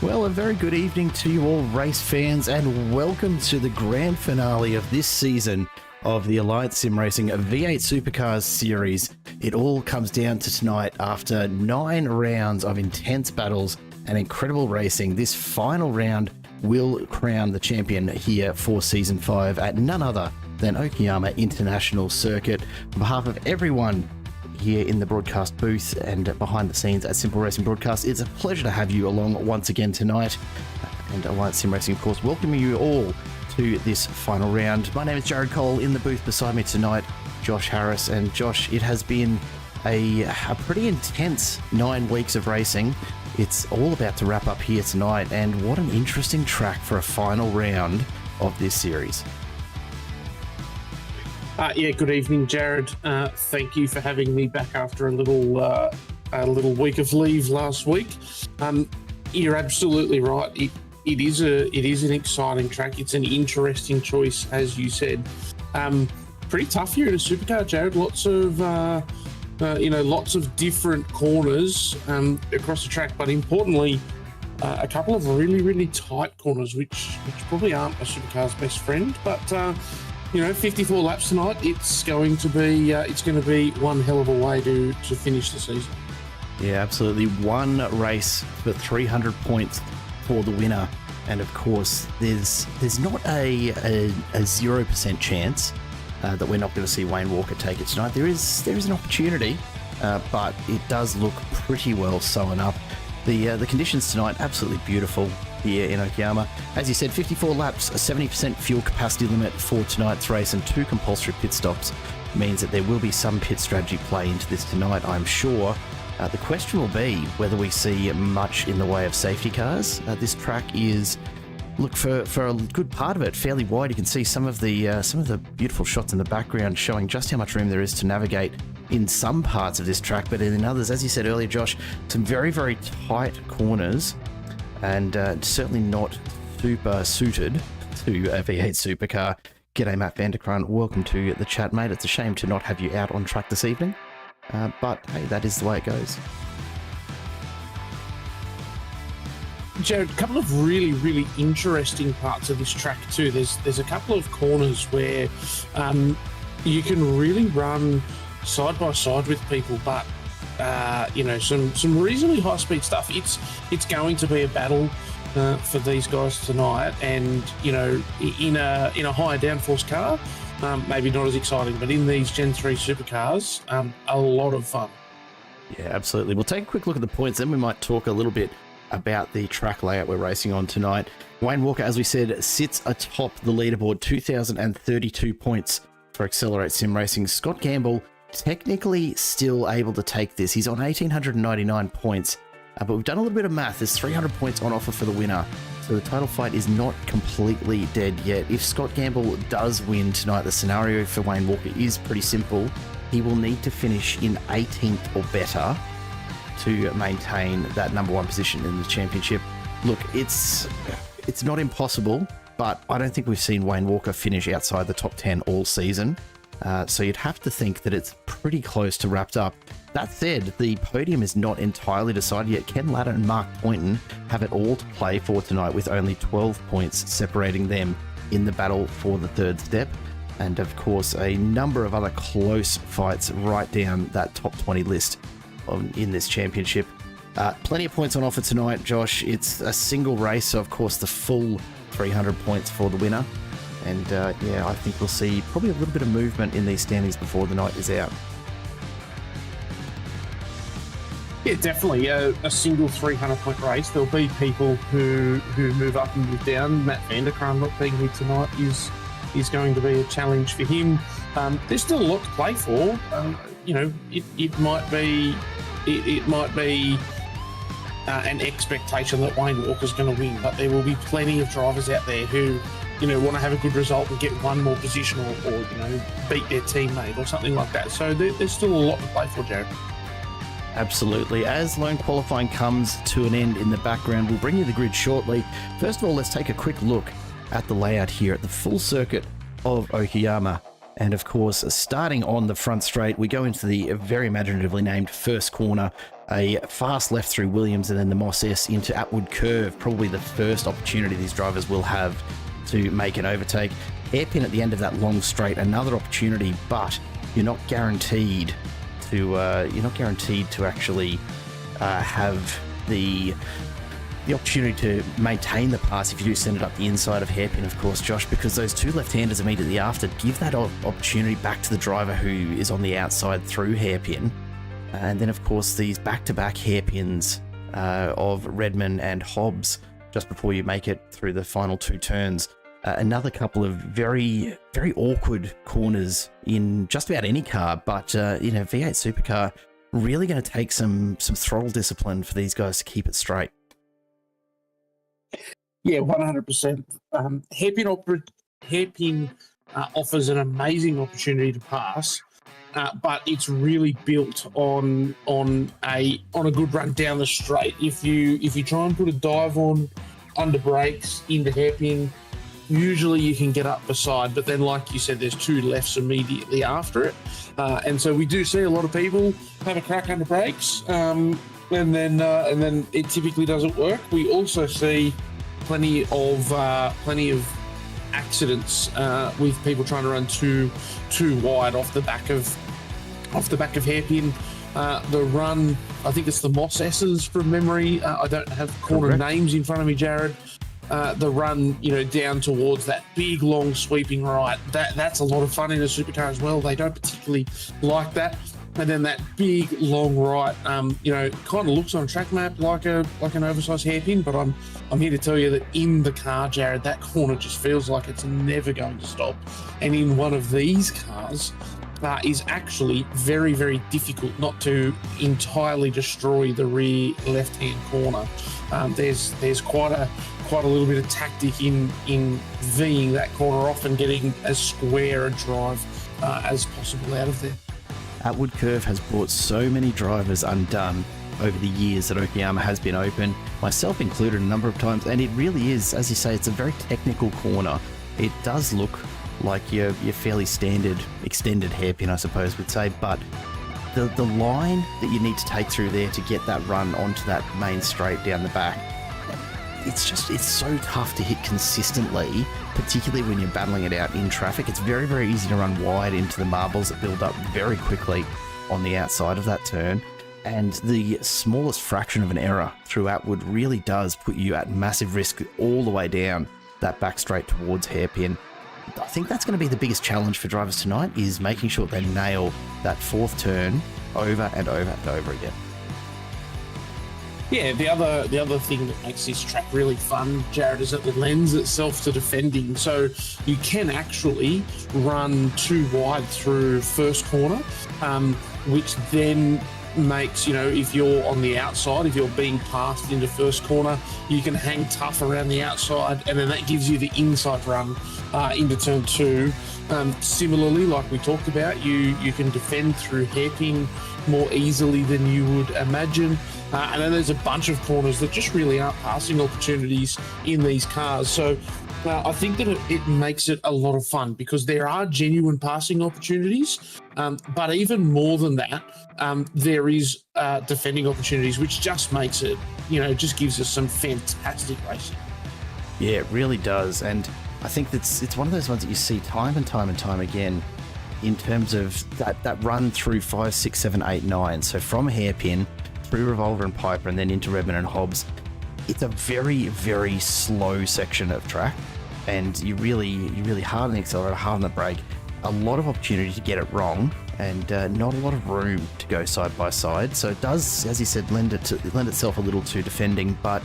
Well, a very good evening to you all, race fans, and welcome to the grand finale of this season of the Alliance Sim Racing V8 Supercars series. It all comes down to tonight after 9 rounds of intense battles and incredible racing. This final round will crown the champion here for Season 5 at none other than Okayama International Circuit. On behalf of everyone here in the broadcast booth and behind the scenes at Simple Racing Broadcast, it's a pleasure to have you along once again tonight. And Alliance Sim Racing, of course, welcoming you all to this final round. My name is Jared Cole. In the booth beside me tonight, Josh Harris. And Josh, it has been a pretty intense 9 weeks of racing. It's all about to wrap up here tonight, and what an interesting track for a final round of this series. Good evening, Jared. Thank you for having me back after a little week of leave last week. You're absolutely right. It is an exciting track. It's an interesting choice, as you said. Pretty tough here in a supercar, Jared. Lots of different corners across the track, but importantly, a couple of really, really tight corners, which probably aren't a supercar's best friend, but 54 laps tonight. It's going to be one hell of a way to finish the season. Yeah, absolutely. One race for 300 points for the winner, and of course, there's not a 0% chance that we're not going to see Wayne Walker take it tonight. There is an opportunity, but it does look pretty well sewn up. The conditions tonight absolutely beautiful here in Okayama. As you said, 54 laps, a 70% fuel capacity limit for tonight's race, and 2 compulsory pit stops means that there will be some pit strategy play into this tonight, I'm sure. The question will be whether we see much in the way of safety cars. This track is, look, for a good part of it, fairly wide. You can see some of the beautiful shots in the background showing just how much room there is to navigate in some parts of this track, but in others, as you said earlier, Josh, some very, very tight corners, and certainly not super suited to a V8 supercar. G'day, Matt Vanderkraan. Welcome to the chat, mate. It's a shame to not have you out on track this evening, but hey, that is the way it goes. Jared, a couple of really, really interesting parts of this track too. There's a couple of corners where you can really run side by side with people, but some reasonably high speed stuff. It's going to be a battle for these guys tonight, and in a higher downforce car, maybe not as exciting, but in these Gen 3 supercars, a lot of fun. Yeah, absolutely. We'll take a quick look at the points, then we might talk a little bit about the track layout we're racing on tonight. Wayne Walker, as we said, sits atop the leaderboard, 2,032 points for Accelerate Sim Racing. Scott Gamble technically still able to take this. He's on 1,899 points, but we've done a little bit of math. There's 300 points on offer for the winner, so the title fight is not completely dead yet. If Scott Gamble does win tonight, the scenario for Wayne Walker is pretty simple. He will need to finish in 18th or better to maintain that number 1 position in the championship. Look, it's not impossible, but I don't think we've seen Wayne Walker finish outside the top 10 all season. So you'd have to think that it's pretty close to wrapped up. That said, the podium is not entirely decided yet. Ken Latta and Mark Poynton have it all to play for tonight, with only 12 points separating them in the battle for the 3rd step. And of course, a number of other close fights right down that top 20 list in this championship. Plenty of points on offer tonight, Josh. It's a single race, so of course the full 300 points for the winner. And I think we'll see probably a little bit of movement in these standings before the night is out. Yeah, definitely. A single 300-point race. There'll be people who move up and move down. Matt Vanderkraan not being here tonight is going to be a challenge for him. There's still a lot to play for. It might be an expectation that Wayne Walker's going to win, but there will be plenty of drivers out there who want to have a good result and get one more position or beat their teammate or something like that. So there's still a lot to play for, Jared. Absolutely. As lone qualifying comes to an end in the background, we'll bring you the grid shortly. First of all, let's take a quick look at the layout here at the full circuit of Okayama. And of course, starting on the front straight, we go into the very imaginatively named first corner, a fast left through Williams, and then the Moss S into Atwood Curve. Probably the first opportunity these drivers will have to make an overtake. Hairpin at the end of that long straight, another opportunity, but you're not guaranteed to actually have the opportunity to maintain the pass if you do send it up the inside of Hairpin, of course, Josh, because those two left-handers immediately after give that opportunity back to the driver who is on the outside through Hairpin. And then, of course, these back-to-back hairpins of Redman and Hobbs just before you make it through the final two turns. Another couple of very, very awkward corners in just about any car, but V8 Supercar really going to take some throttle discipline for these guys to keep it straight. Yeah, 100%. Hairpin offers an amazing opportunity to pass, but it's really built on a good run down the straight. If you try and put a dive on under brakes into Hairpin, usually you can get up beside, but then, like you said, there's two lefts immediately after it, and so we do see a lot of people have a crack under brakes, and then it typically doesn't work. We also see plenty of accidents with people trying to run too wide off the back of Hairpin. The run, I think it's the Moss S's from memory. I don't have corner names in front of me, Jared. The run, down towards that big, long, sweeping right. That's a lot of fun in a supercar as well. They don't particularly like that. And then that big, long right, kind of looks on a track map like an oversized hairpin. But I'm here to tell you that in the car, Jared, that corner just feels like it's never going to stop. And in one of these cars, is actually very, very difficult not to entirely destroy the rear left-hand corner. There's quite a little bit of tactic in V'ing that corner off and getting as square a drive as possible out of there. Atwood Curve has brought so many drivers undone over the years that Okayama has been open, myself included a number of times, and it really is, as you say, it's a very technical corner. It does look like your fairly standard extended hairpin, I suppose we'd say, but the line that you need to take through there to get that run onto that main straight down the back, it's so tough to hit consistently, particularly when you're battling it out in traffic. It's very, very easy to run wide into the marbles that build up very quickly on the outside of that turn. And the smallest fraction of an error through Atwood really does put you at massive risk all the way down that back straight towards Hairpin. I think that's going to be the biggest challenge for drivers tonight, is making sure they nail that fourth turn over and over and over again. Yeah, the other thing that makes this track really fun, Jared, is that it lends itself to defending. So you can actually run too wide through first corner, which then makes, if you're on the outside, if you're being passed into first corner, you can hang tough around the outside, and then that gives you the inside run into turn two. Similarly, like we talked about, you can defend through hairpin more easily than you would imagine. And then there's a bunch of corners that just really aren't passing opportunities in these cars. So I think that it makes it a lot of fun, because there are genuine passing opportunities. But even more than that, there is defending opportunities, which just makes it, just gives us some fantastic racing. Yeah, it really does. And I think it's one of those ones that you see time and time and time again in terms of that run through 5, 6, 7, 8, 9. So from Hairpin through Revolver and Piper and then into Redman and Hobbs, it's a very, very slow section of track, and you really hard on the accelerator, hard on the brake. A lot of opportunity to get it wrong, and not a lot of room to go side by side. So it does, as you said, lend itself a little to defending. But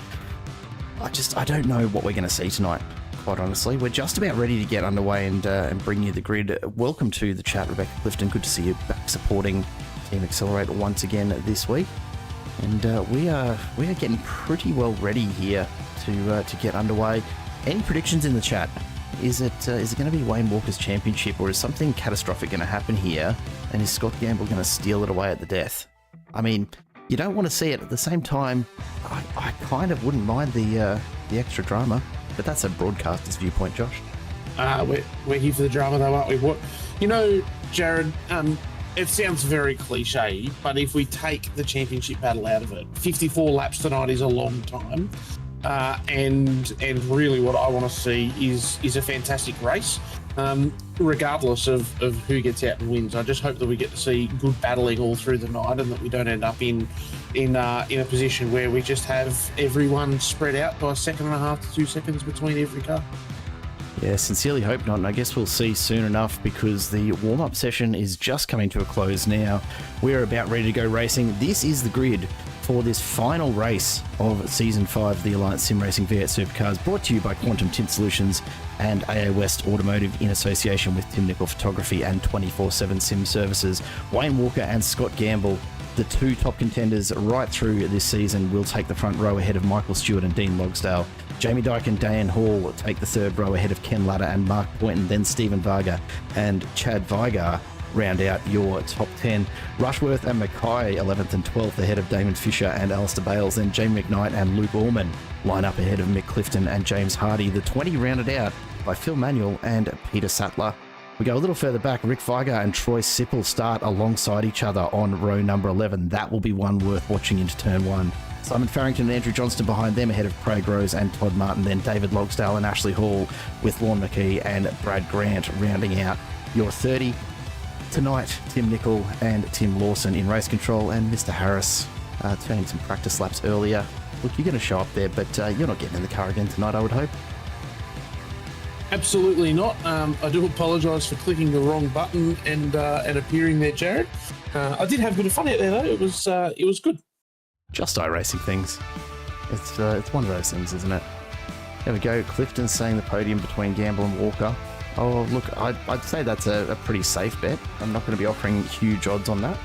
I don't know what we're going to see tonight, quite honestly. We're just about ready to get underway and bring you the grid. Welcome to the chat, Rebecca Clifton. Good to see you back supporting Team Accelerator once again this week. And we are getting pretty well ready here to get underway. Any predictions in the chat? Is it going to be Wayne Walker's championship, or is something catastrophic going to happen here? And is Scott Gamble going to steal it away at the death? I mean, you don't want to see it. At the same time, I kind of wouldn't mind the extra drama, but that's a broadcaster's viewpoint, Josh. We're here for the drama, though, aren't we? Jared, it sounds very cliche, but if we take the championship battle out of it, 54 laps tonight is a long time. And really what I want to see is a fantastic race, regardless of who gets out and wins. I just hope that we get to see good battling all through the night, and that we don't end up in a position where we just have everyone spread out by 1.5 to 2 seconds between every car. Yeah, sincerely hope not, and I guess we'll see soon enough, because the warm-up session is just coming to a close now. We're about ready to go racing. This is the grid for this final race of Season 5 of the Alliance Sim Racing V8 Supercars, brought to you by Quantum Tint Solutions and AA West Automotive in association with Nicol Photography and 24/7 Sim Services. Wayne Walker and Scott Gamble, the two top contenders right through this season, will take the front row ahead of Michael Stewart and Dean Logsdale. Jamie Dyke and Dan Hall take the third row ahead of Ken Latta and Mark Boynton. Then Stephen Varga and Chad Vigar round out your top 10. Rushworth and Mackay 11th and 12th ahead of Damon Fisher and Alistair Bales. Then Jamie McKnight and Luke Allman line up ahead of Mick Clifton and James Hardy. The 20 rounded out by Phil Manuel and Peter Sattler. We go a little further back. Rick Vigar and Troy Sipple start alongside each other on row number 11. That will be one worth watching into turn 1. Simon Farrington and Andrew Johnston behind them ahead of Craig Rose and Todd Martin. Then David Logsdale and Ashley Hall, with Lorne McKee and Brad Grant rounding out your 30. Tonight, Tim Nicol and Tim Lawson in race control, and Mr. Harris turning some practice laps earlier. Look, you're going to show up there, but you're not getting in the car again tonight, I would hope. Absolutely not. I do apologise for clicking the wrong button and appearing there, Jared. I did have a bit of fun out there, though. It was good. Just iRacing things. It's one of those things, isn't it? There we go. Clifton saying the podium between Gamble and Walker. Oh, look, I'd say that's a pretty safe bet. I'm not going to be offering huge odds on that.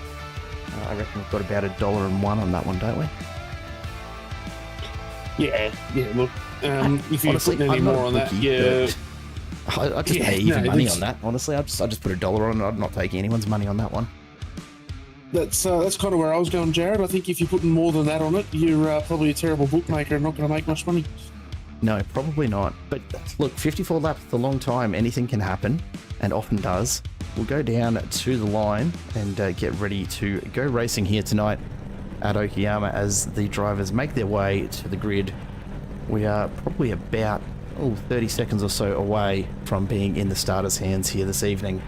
I reckon we've got about $1.01 on that one, don't we? Yeah. Look, if you honestly, put any more on that, yeah. I just pay even money on that. Honestly, I just put $1 on it. I'm not taking anyone's money on that one. That's kind of where I was going, Jared. I think if you're putting more than that on it, you're probably a terrible bookmaker and not going to make much money. No, probably not. But look, 54 laps is a long time. Anything can happen, and often does. We'll go down to the line and get ready to go racing here tonight at Okayama as the drivers make their way to the grid. We are probably about 30 seconds or so away from being in the starters' hands here this evening.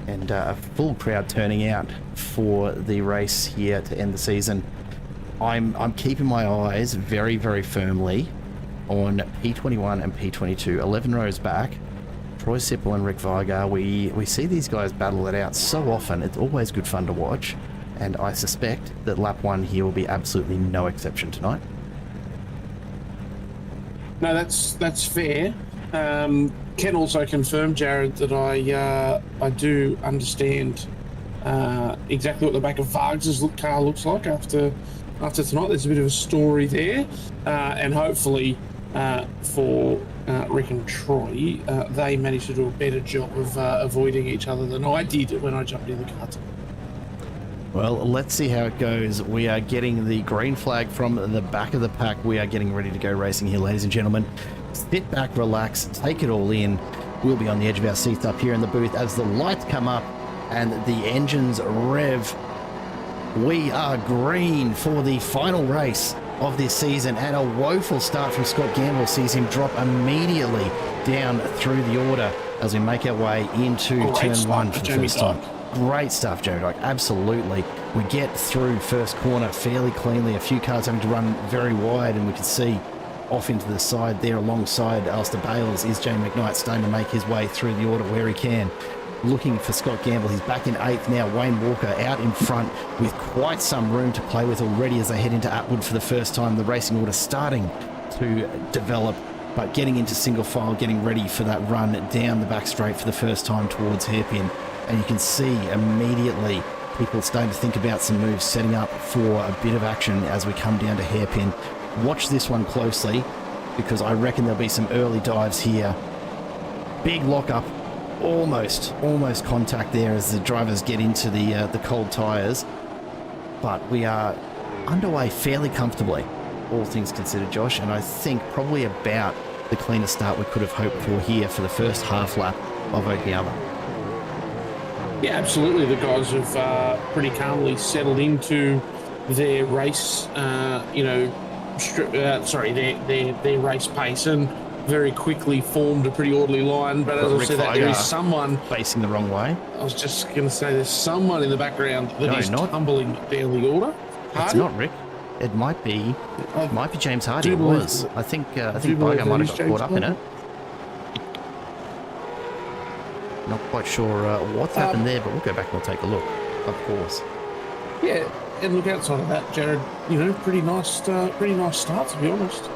And a full crowd turning out for the race here to end the season. I'm keeping my eyes very, very firmly on P21 and P22, 11 rows back. Troy Sipple and Rick Vigar. We see these guys battle it out so often. It's always good fun to watch, and I suspect that lap 1 here will be absolutely no exception tonight. No, that's fair. Ken also confirmed, Jared, that I do understand exactly what the back of Vargas' car looks like after tonight. There's a bit of a story there, and hopefully for Rick and Troy, they managed to do a better job of avoiding each other than I did when I jumped in the car. Well, let's see how it goes. We are getting the green flag from the back of the pack. We are getting ready to go racing here, ladies and gentlemen. Sit back, relax, take it all in. We'll be on the edge of our seats up here in the booth as the lights come up and the engines rev. We are green for the final race of this season, and a woeful start from Scott Gamble sees him drop immediately down through the order as we make our way into turn 1 for the first time. Great stuff, Joe Dyke. Absolutely. We get through first corner fairly cleanly. A few cars having to run very wide, and we can see off into the side there alongside Alistair Bales is Jamie McKnight starting to make his way through the order where he can. Looking for Scott Gamble. He's back in 8th now. Wayne Walker out in front with quite some room to play with already as they head into Atwood for the first time. The racing order starting to develop, but getting into single file, getting ready for that run down the back straight for the first time towards hairpin. And you can see immediately people starting to think about some moves, setting up for a bit of action as we come down to hairpin. Watch this one closely, because I reckon there'll be some early dives here. Big lockup, almost contact there as the drivers get into the cold tyres. But we are underway fairly comfortably, all things considered, Josh, and I think probably about the cleanest start we could have hoped for here for the first half lap of Okayama. Yeah, absolutely. The guys have pretty calmly settled into their race, their race pace, and very quickly formed a pretty orderly line. But as I Rick said, that there is Vigar someone facing the wrong way. I was just going to say, there's someone in the background that is not tumbling down the order. It's Hardy? not Rick. It might be James Hardy. It believe was. that- I think do Vigar believe might that have is got James caught up in Hardy? it. Not quite sure what's happened there, but we'll go back and we'll take a look. Of course. Yeah, and look, outside of that, Jared, pretty nice start, to be honest.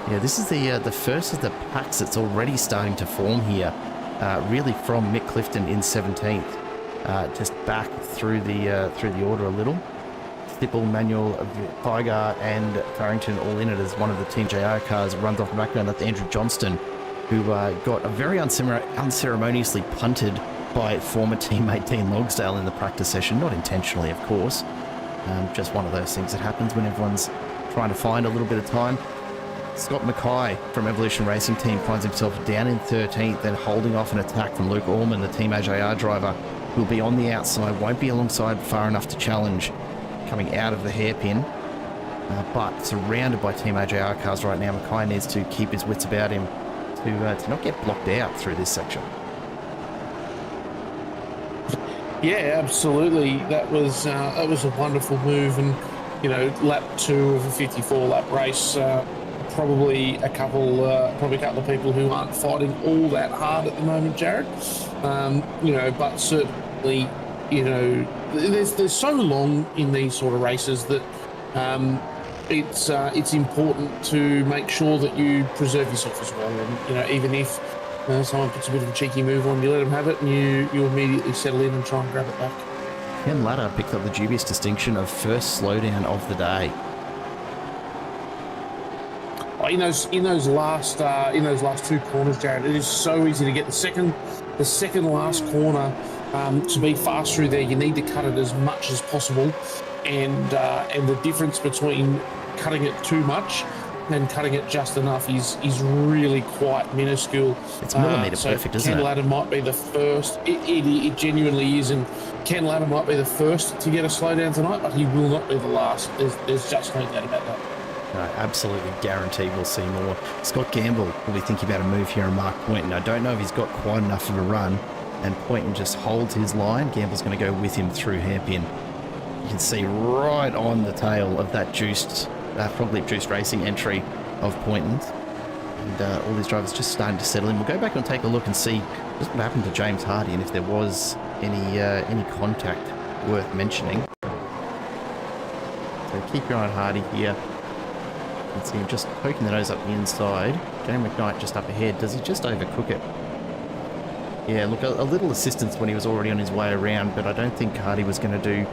Yeah, this is the first of the packs that's already starting to form here. Really from Mick Clifton in 17th, just back through the order a little. Stipple, Manuel, Vigar, and Farrington all in it as one of the Team JR cars runs off the background. That's Andrew Johnston, who got a very unceremoniously punted by former teammate Dean Logsdale in the practice session. Not intentionally, of course. Just one of those things that happens when everyone's trying to find a little bit of time. Scott Mackay from Evolution Racing Team finds himself down in 13th and holding off an attack from Luke Allman, the Team AJR driver, who'll be on the outside, won't be alongside far enough to challenge coming out of the hairpin. But surrounded by Team AJR cars right now, Mackay needs to keep his wits about him to not get blocked out through this section. Yeah, absolutely. That was a wonderful move, and lap 2 of a 54-lap race. Probably a couple of people who aren't fighting all that hard at the moment, Jared. But certainly, there's so long in these sort of races that it's important to make sure that you preserve yourself as well. And even if someone puts a bit of a cheeky move on, you let them have it, and you immediately settle in and try and grab it back. Ken Latta picked up the dubious distinction of first slowdown of the day. In those last 2 corners, Jared, it is so easy to get the second last corner to be fast through there. You need to cut it as much as possible, and the difference between cutting it too much and cutting it just enough is really quite minuscule. It's millimetre perfect, isn't it? Ken Latta might be the first. It genuinely is, and Ken Latta might be the first to get a slowdown tonight, but he will not be the last. There's just no doubt about that. No, absolutely guaranteed we'll see more. Scott Gamble will be thinking about a move here and Mark Poynton. I don't know if he's got quite enough of a run, and Poynton just holds his line. Gamble's going to go with him through hairpin. You can see right on the tail of that Frog Leap Juiced Racing entry of Poynton's. And all these drivers just starting to settle in. We'll go back and take a look and see just what happened to James Hardy and if there was any contact worth mentioning. So keep your eye on Hardy here. You can see him just poking the nose up the inside. James McKnight just up ahead. Does he just overcook it? Yeah, look, a little assistance when he was already on his way around, but I don't think Hardy was going to do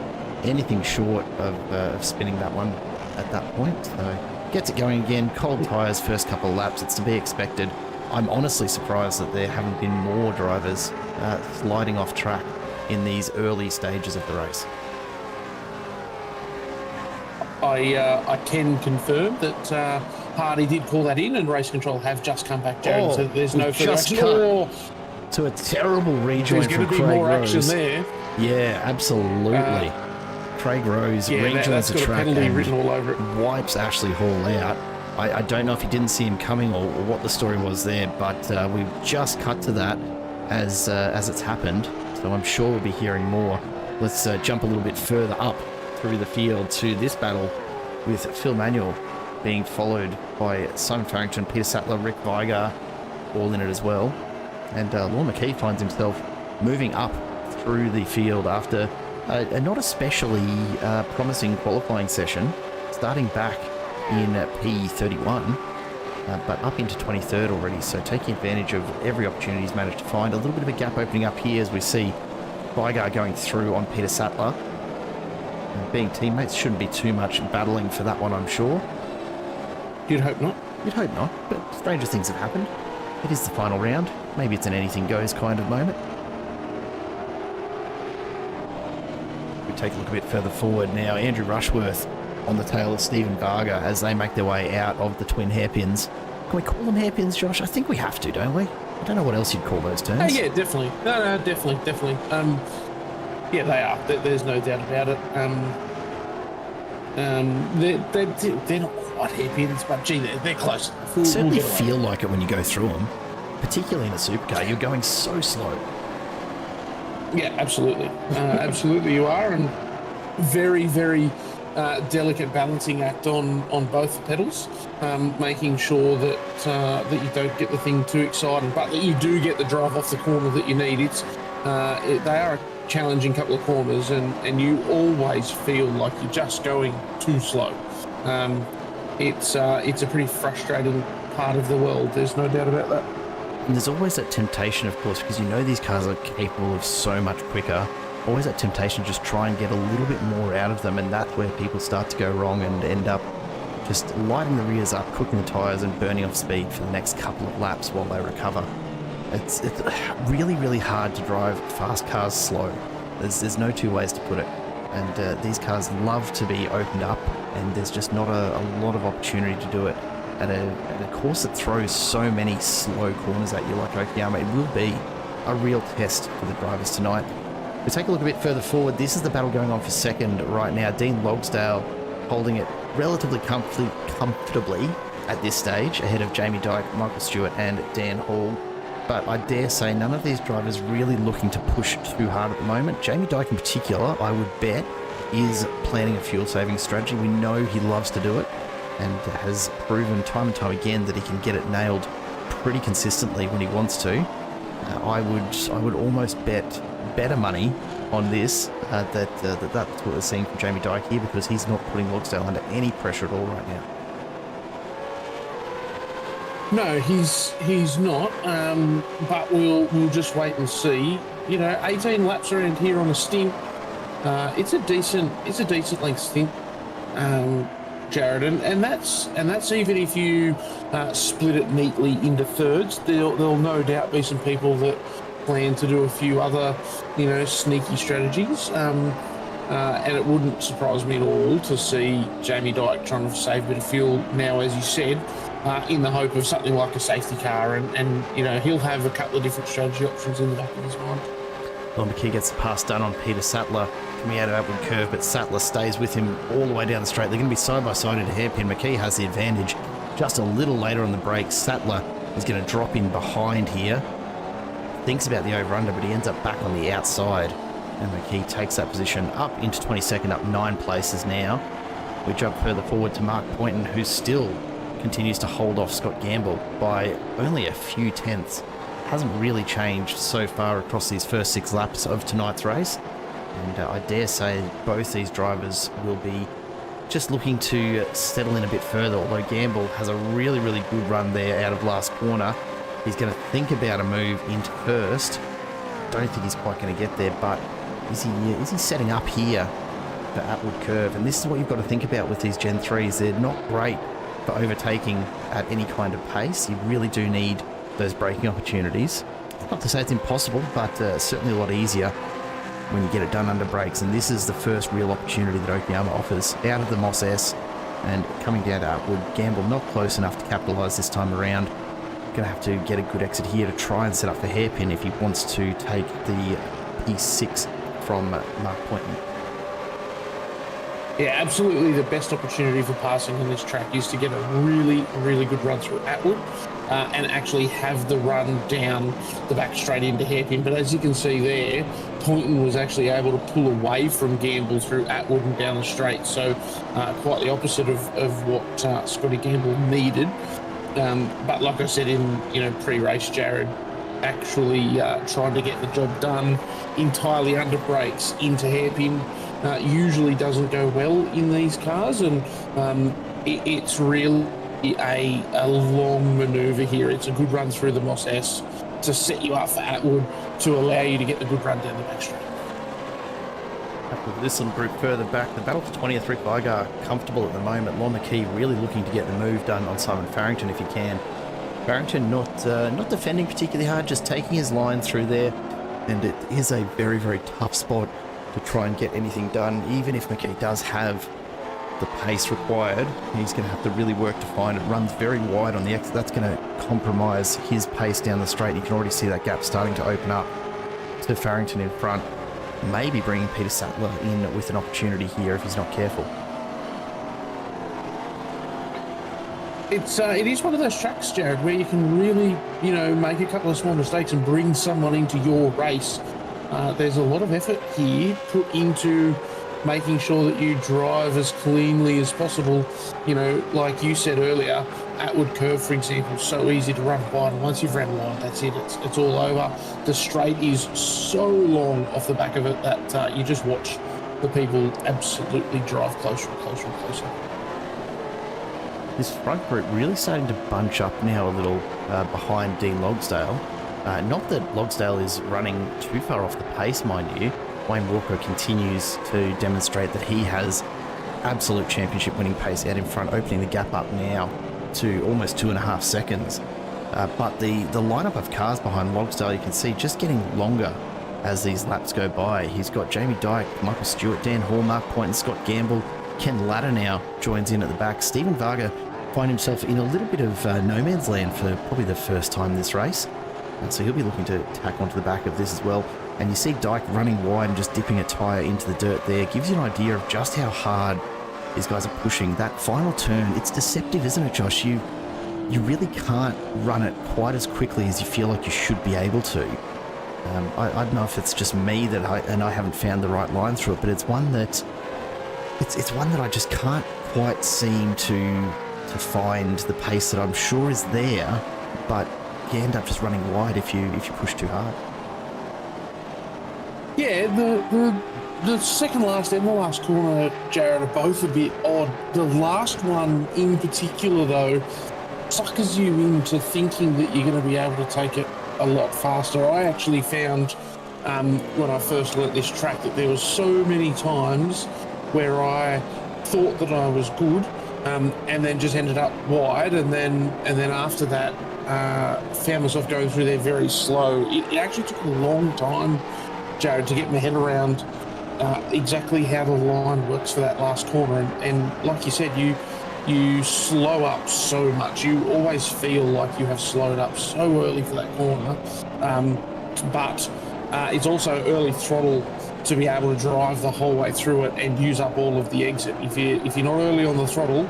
anything short of spinning that one at that point. So gets it going again. Cold tyres first couple of laps. It's to be expected. I'm honestly surprised that there haven't been more drivers sliding off track in these early stages of the race. I can confirm that Hardy did call that in, and Race Control have just come back, Jared. So there's no further action. To a terrible rejoin There's going from to be Craig more Rose. action there. Yeah, absolutely. Craig Rose rejoins the track and written all over it. wipes Ashley Hall out. I don't know if he didn't see him coming or what the story was there, but we've just cut to that as it's happened. So I'm sure we'll be hearing more. Let's jump a little bit further up through the field to this battle with Phil Manuel being followed by Simon Farrington, Peter Sattler, Rick Vigar, all in it as well. And Lorne McKee finds himself moving up through the field after a not especially promising qualifying session, starting back in P31, but up into 23rd already, so taking advantage of every opportunity he's managed to find. A little bit of a gap opening up here as we see Vigar going through on Peter Sattler. And being teammates, shouldn't be too much battling for that one, I'm sure. You'd hope not. You'd hope not, but stranger things have happened. It is the final round. Maybe it's an anything goes kind of moment. We take a look a bit further forward now. Andrew Rushworth on the tail of Stephen Varga as they make their way out of the twin hairpins. Can we call them hairpins, Josh? I think we have to, don't we? I don't know what else you'd call those turns. Yeah, definitely. No, definitely. Yeah, they are. There's no doubt about it. They're not quite hairpins, but gee, they're close enough. You certainly feel like it when you go through them, particularly in a supercar. You're going so slow. Yeah, absolutely. Absolutely you are. And very, very delicate balancing act on both the pedals, making sure that you don't get the thing too excited, but that you do get the drive off the corner that you need. They are a challenging couple of corners, and you always feel like you're just going too slow. It's a pretty frustrating part of the world. There's no doubt about that. And there's always that temptation, of course, because you know these cars are capable of so much quicker. Always that temptation to just try and get a little bit more out of them, and that's where people start to go wrong and end up just lighting the rears up, cooking the tyres and burning off speed for the next couple of laps while they recover. It's really, really hard to drive fast cars slow. There's no two ways to put it. And these cars love to be opened up, and there's just not a lot of opportunity to do it. At a course that throws so many slow corners at you like Okayama, it will be a real test for the drivers tonight. We take a look a bit further forward. This is the battle going on for second right now. Dean Logsdale holding it relatively comfortably at this stage, ahead of Jamie Dyke, Michael Stewart and Dan Hall. But I dare say none of these drivers really looking to push too hard at the moment. Jamie Dyke in particular, I would bet, is planning a fuel saving strategy. We know he loves to do it, and has proven time and time again that he can get it nailed pretty consistently when he wants to. I would almost bet better money on this that's what we're seeing from Jamie Dyke here, because he's not putting Logsdale under any pressure at all right now. No, he's not. But we'll just wait and see. 18 laps around here on a stint. It's a decent length stint. Jared, and that's even if you split it neatly into thirds. There'll no doubt be some people that plan to do a few other, sneaky strategies. And it wouldn't surprise me at all to see Jamie Dyke trying to save a bit of fuel now, as you said, in the hope of something like a safety car, and he'll have a couple of different strategy options in the back of his mind. Well, McKee gets the pass done on Peter Sattler coming out of upward curve, but Sattler stays with him all the way down the straight. They're going to be side by side into hairpin. McKee has the advantage. Just a little later on the brakes, Sattler is going to drop in behind here. Thinks about the over-under, but he ends up back on the outside. And McKee takes that position up into 22nd, up 9 places now. We jump further forward to Mark Poynton, who still continues to hold off Scott Gamble by only a few tenths. Hasn't really changed so far across these first 6 laps of tonight's race. And I dare say both these drivers will be just looking to settle in a bit further, although Gamble has a really, really good run there out of last corner. He's going to think about a move into first. Don't think he's quite going to get there, but is he setting up here for upward curve? And this is what you've got to think about with these Gen 3s. They're not great for overtaking at any kind of pace. You really do need those braking opportunities. Not to say it's impossible, but certainly a lot easier when you get it done under brakes. And this is the first real opportunity that Okayama offers out of the Moss S and coming down to upward. Gamble not close enough to capitalise this time around. Going to have to get a good exit here to try and set up the hairpin if he wants to take the P6 from Mark Poynton. Yeah, absolutely the best opportunity for passing on this track is to get a really, really good run through Atwood and actually have the run down the back straight into hairpin. But as you can see there, Poynton was actually able to pull away from Gamble through Atwood and down the straight. So quite the opposite of what Scotty Gamble needed. But like I said in pre-race, Jared, actually trying to get the job done entirely under brakes into hairpin usually doesn't go well in these cars, and it's really a long manoeuvre here. It's a good run through the Moss S to set you up for Atwood to allow you to get the good run down the back straight. With this little group further back, the battle for 20th, Rick Vigar comfortable at the moment. Lon McKee really looking to get the move done on Simon Farrington if he can. Farrington not defending particularly hard, just taking his line through there, and it is a very, very tough spot to try and get anything done, even if McKee does have the pace required. He's going to have to really work to find it. Runs very wide on the exit. That's going to compromise his pace down the straight. You can already see that gap starting to open up to Farrington in front. Maybe bringing Peter Sattler in with an opportunity here if he's not careful. It is one of those tracks, Jared, where you can really, make a couple of small mistakes and bring someone into your race. There's a lot of effort here put into making sure that you drive as cleanly as possible. Like you said earlier, Atwood Curve, for example, so easy to run wide. And once you've run wide, that's it. It's all over. The straight is so long off the back of it that you just watch the people absolutely drive closer and closer and closer. This front group really starting to bunch up now a little behind Dean Logsdale. Not that Logsdale is running too far off the pace, mind you. Wayne Walker continues to demonstrate that he has absolute championship winning pace out in front, opening the gap up now to almost 2.5 seconds. But the lineup of cars behind Logsdale, you can see just getting longer as these laps go by. He's got Jamie Dyke, Michael Stewart, Dan Hallmark, Point, and Scott Gamble. Ken Latta now joins in at the back. Stephen Varga find himself in a little bit of no man's land for probably the first time this race. And so he'll be looking to tack onto the back of this as well. And you see Dyke running wide and just dipping a tyre into the dirt there. Gives you an idea of just how hard these guys are pushing. That final turn, it's deceptive, isn't it, Josh? You really can't run it quite as quickly as you feel like you should be able to. I don't know if it's just me that I haven't found the right line through it, but it's one that I just can't quite seem to find the pace that I'm sure is there, but you end up just running wide if you push too hard. Yeah, the second last and the last corner, Jared, are both a bit odd. The last one in particular, though, suckers you into thinking that you're going to be able to take it a lot faster. I actually found when I first learnt this track that there was so many times where I thought that I was good and then just ended up wide, and then after that found myself going through there very slow. It actually took a long time, Jared, to get my head around exactly how the line works for that last corner. And like you said, you slow up so much. You always feel like you have slowed up so early for that corner. But it's also early throttle to be able to drive the whole way through it and use up all of the exit. If you're not early on the throttle,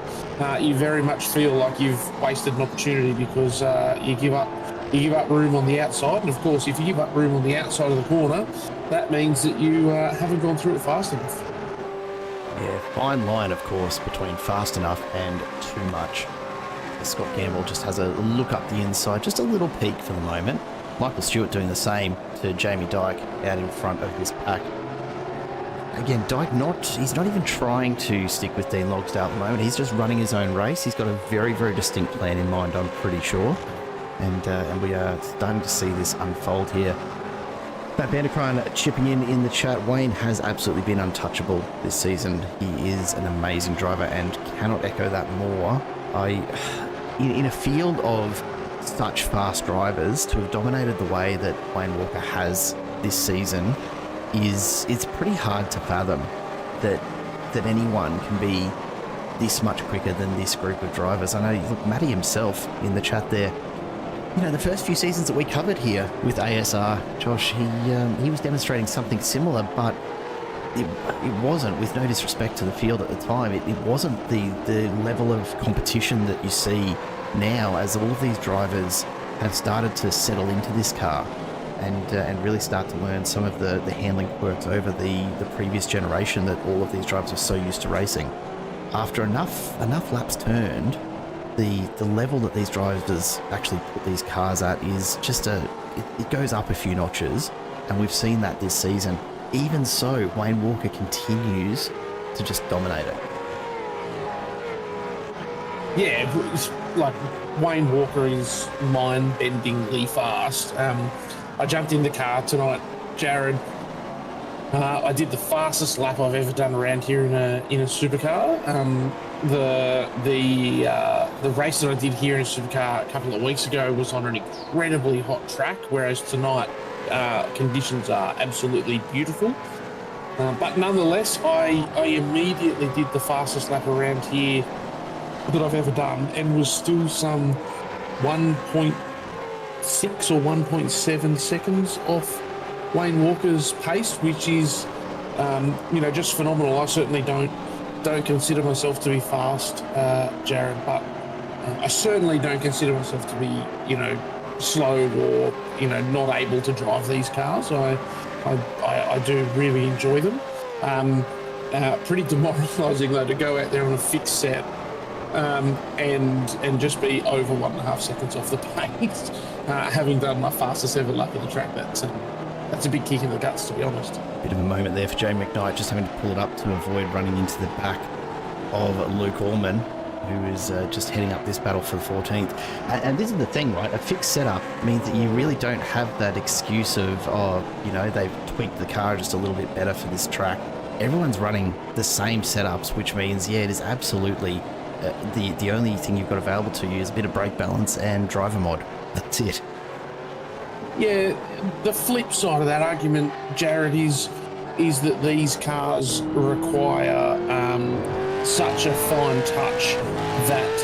you very much feel like you've wasted an opportunity because you give up room on the outside. And of course, if you give up room on the outside of the corner, that means that you haven't gone through it fast enough. Yeah, fine line, of course, between fast enough and too much. Scott Gamble just has a look up the inside, just a little peak for the moment. Michael Stewart doing the same to Jamie Dyke out in front of his pack. Again, Dyke he's not even trying to stick with Dean Logsdale at the moment. He's just running his own race. He's got a very, very distinct plan in mind, I'm pretty sure. And we are starting to see this unfold here. Matt Vanderkraan chipping in the chat. Wayne has absolutely been untouchable this season. He is an amazing driver and cannot echo that more. In a field of such fast drivers, to have dominated the way that Wayne Walker has this season it's pretty hard to fathom that anyone can be this much quicker than this group of drivers. I know, look, Matty himself in the chat there, the first few seasons that we covered here with ASR, Josh, he was demonstrating something similar, but it wasn't, with no disrespect to the field at the time, it wasn't the level of competition that you see now as all of these drivers have started to settle into this car and really start to learn some of the handling quirks over the previous generation that all of these drivers are so used to racing. After enough laps turned, the level that these drivers actually put these cars at is just it goes up a few notches, and we've seen that this season. Even so, Wayne Walker continues to just dominate it. Yeah, it's like Wayne Walker is mind-bendingly fast. I jumped in the car tonight, Jared. I did the fastest lap I've ever done around here in a supercar. The race that I did here in a supercar a couple of weeks ago was on an incredibly hot track, whereas tonight conditions are absolutely beautiful. But nonetheless, I immediately did the fastest lap around here that I've ever done, and was still some 1.6 or 1.7 seconds off Wayne Walker's pace, which is, just phenomenal. I certainly don't consider myself to be fast, Jared, but I certainly don't consider myself to be, slow or, not able to drive these cars. I do really enjoy them. Pretty demoralising though to go out there on a fixed set and just be over 1.5 seconds off the pace, having done my fastest ever lap of the track. That's a big kick in the guts, to be honest. Bit of a moment there for Jamie McKnight, just having to pull it up to avoid running into the back of Luke Allman, who is just heading up this battle for the 14th. And this is the thing, right? A fixed setup means that you really don't have that excuse of, they've tweaked the car just a little bit better for this track. Everyone's running the same setups, which means, it is absolutely the only thing you've got available to you is a bit of brake balance and driver mod. That's it. Yeah, the flip side of that argument, Jared, is that these cars require such a fine touch that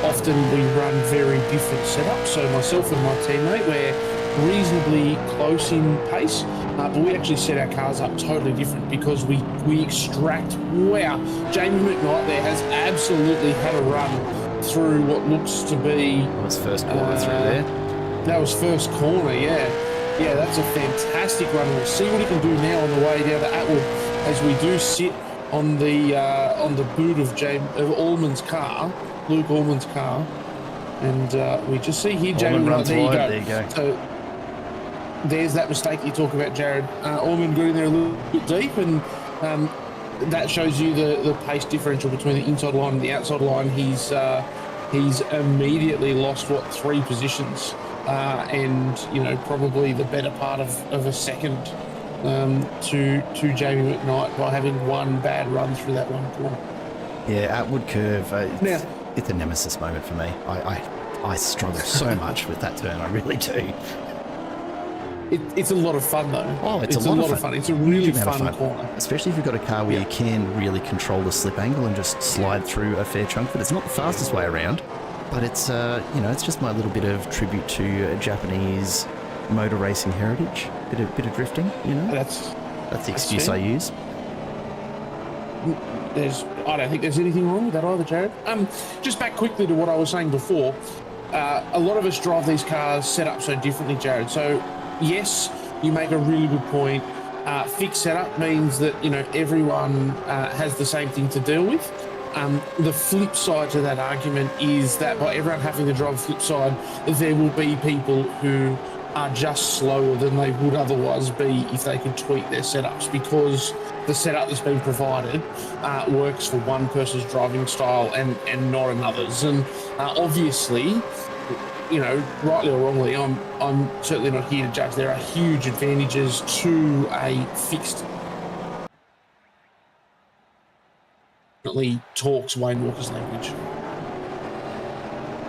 often we run very different setups. So myself and my teammate, we're reasonably close in pace, but we actually set our cars up totally different because we extract. Wow, Jamie McKnight there has absolutely had a run through what looks to be... That was first corner through there. That was first corner, yeah. Yeah, that's a fantastic run. We'll see what he can do now on the way down to Atwood as we do sit on the boot of Allman's car, Luke Allman's car. And we just see here, Jamie, there you go. So there's that mistake you talk about, Jared. Allman got in there a little bit deep, and that shows you the pace differential between the inside line and the outside line. He's immediately lost, 3 positions. And probably the better part of a second to Jamie McKnight by having one bad run through that one corner. Yeah, Atwood curve. It's a nemesis moment for me. I struggle so much with that turn. I really do. It's a lot of fun though. Oh, it's a lot of fun. It's a really fun corner, especially if you've got a car where you can really control the slip angle and just slide through a fair chunk of it. It's not the fastest way around. But it's, it's just my little bit of tribute to Japanese motor racing heritage. Bit of drifting, That's the excuse I use. I don't think there's anything wrong with that either, Jared. Just back quickly to what I was saying before. A lot of us drive these cars set up so differently, Jared. So, yes, you make a really good point. Fixed setup means that, everyone has the same thing to deal with. The flip side to that argument is that by everyone having to drive a flip side, there will be people who are just slower than they would otherwise be if they could tweak their setups, because the setup that's been provided works for one person's driving style and not another's. And obviously, rightly or wrongly, I'm certainly not here to judge. There are huge advantages to a fixed talks Wayne Walker's language.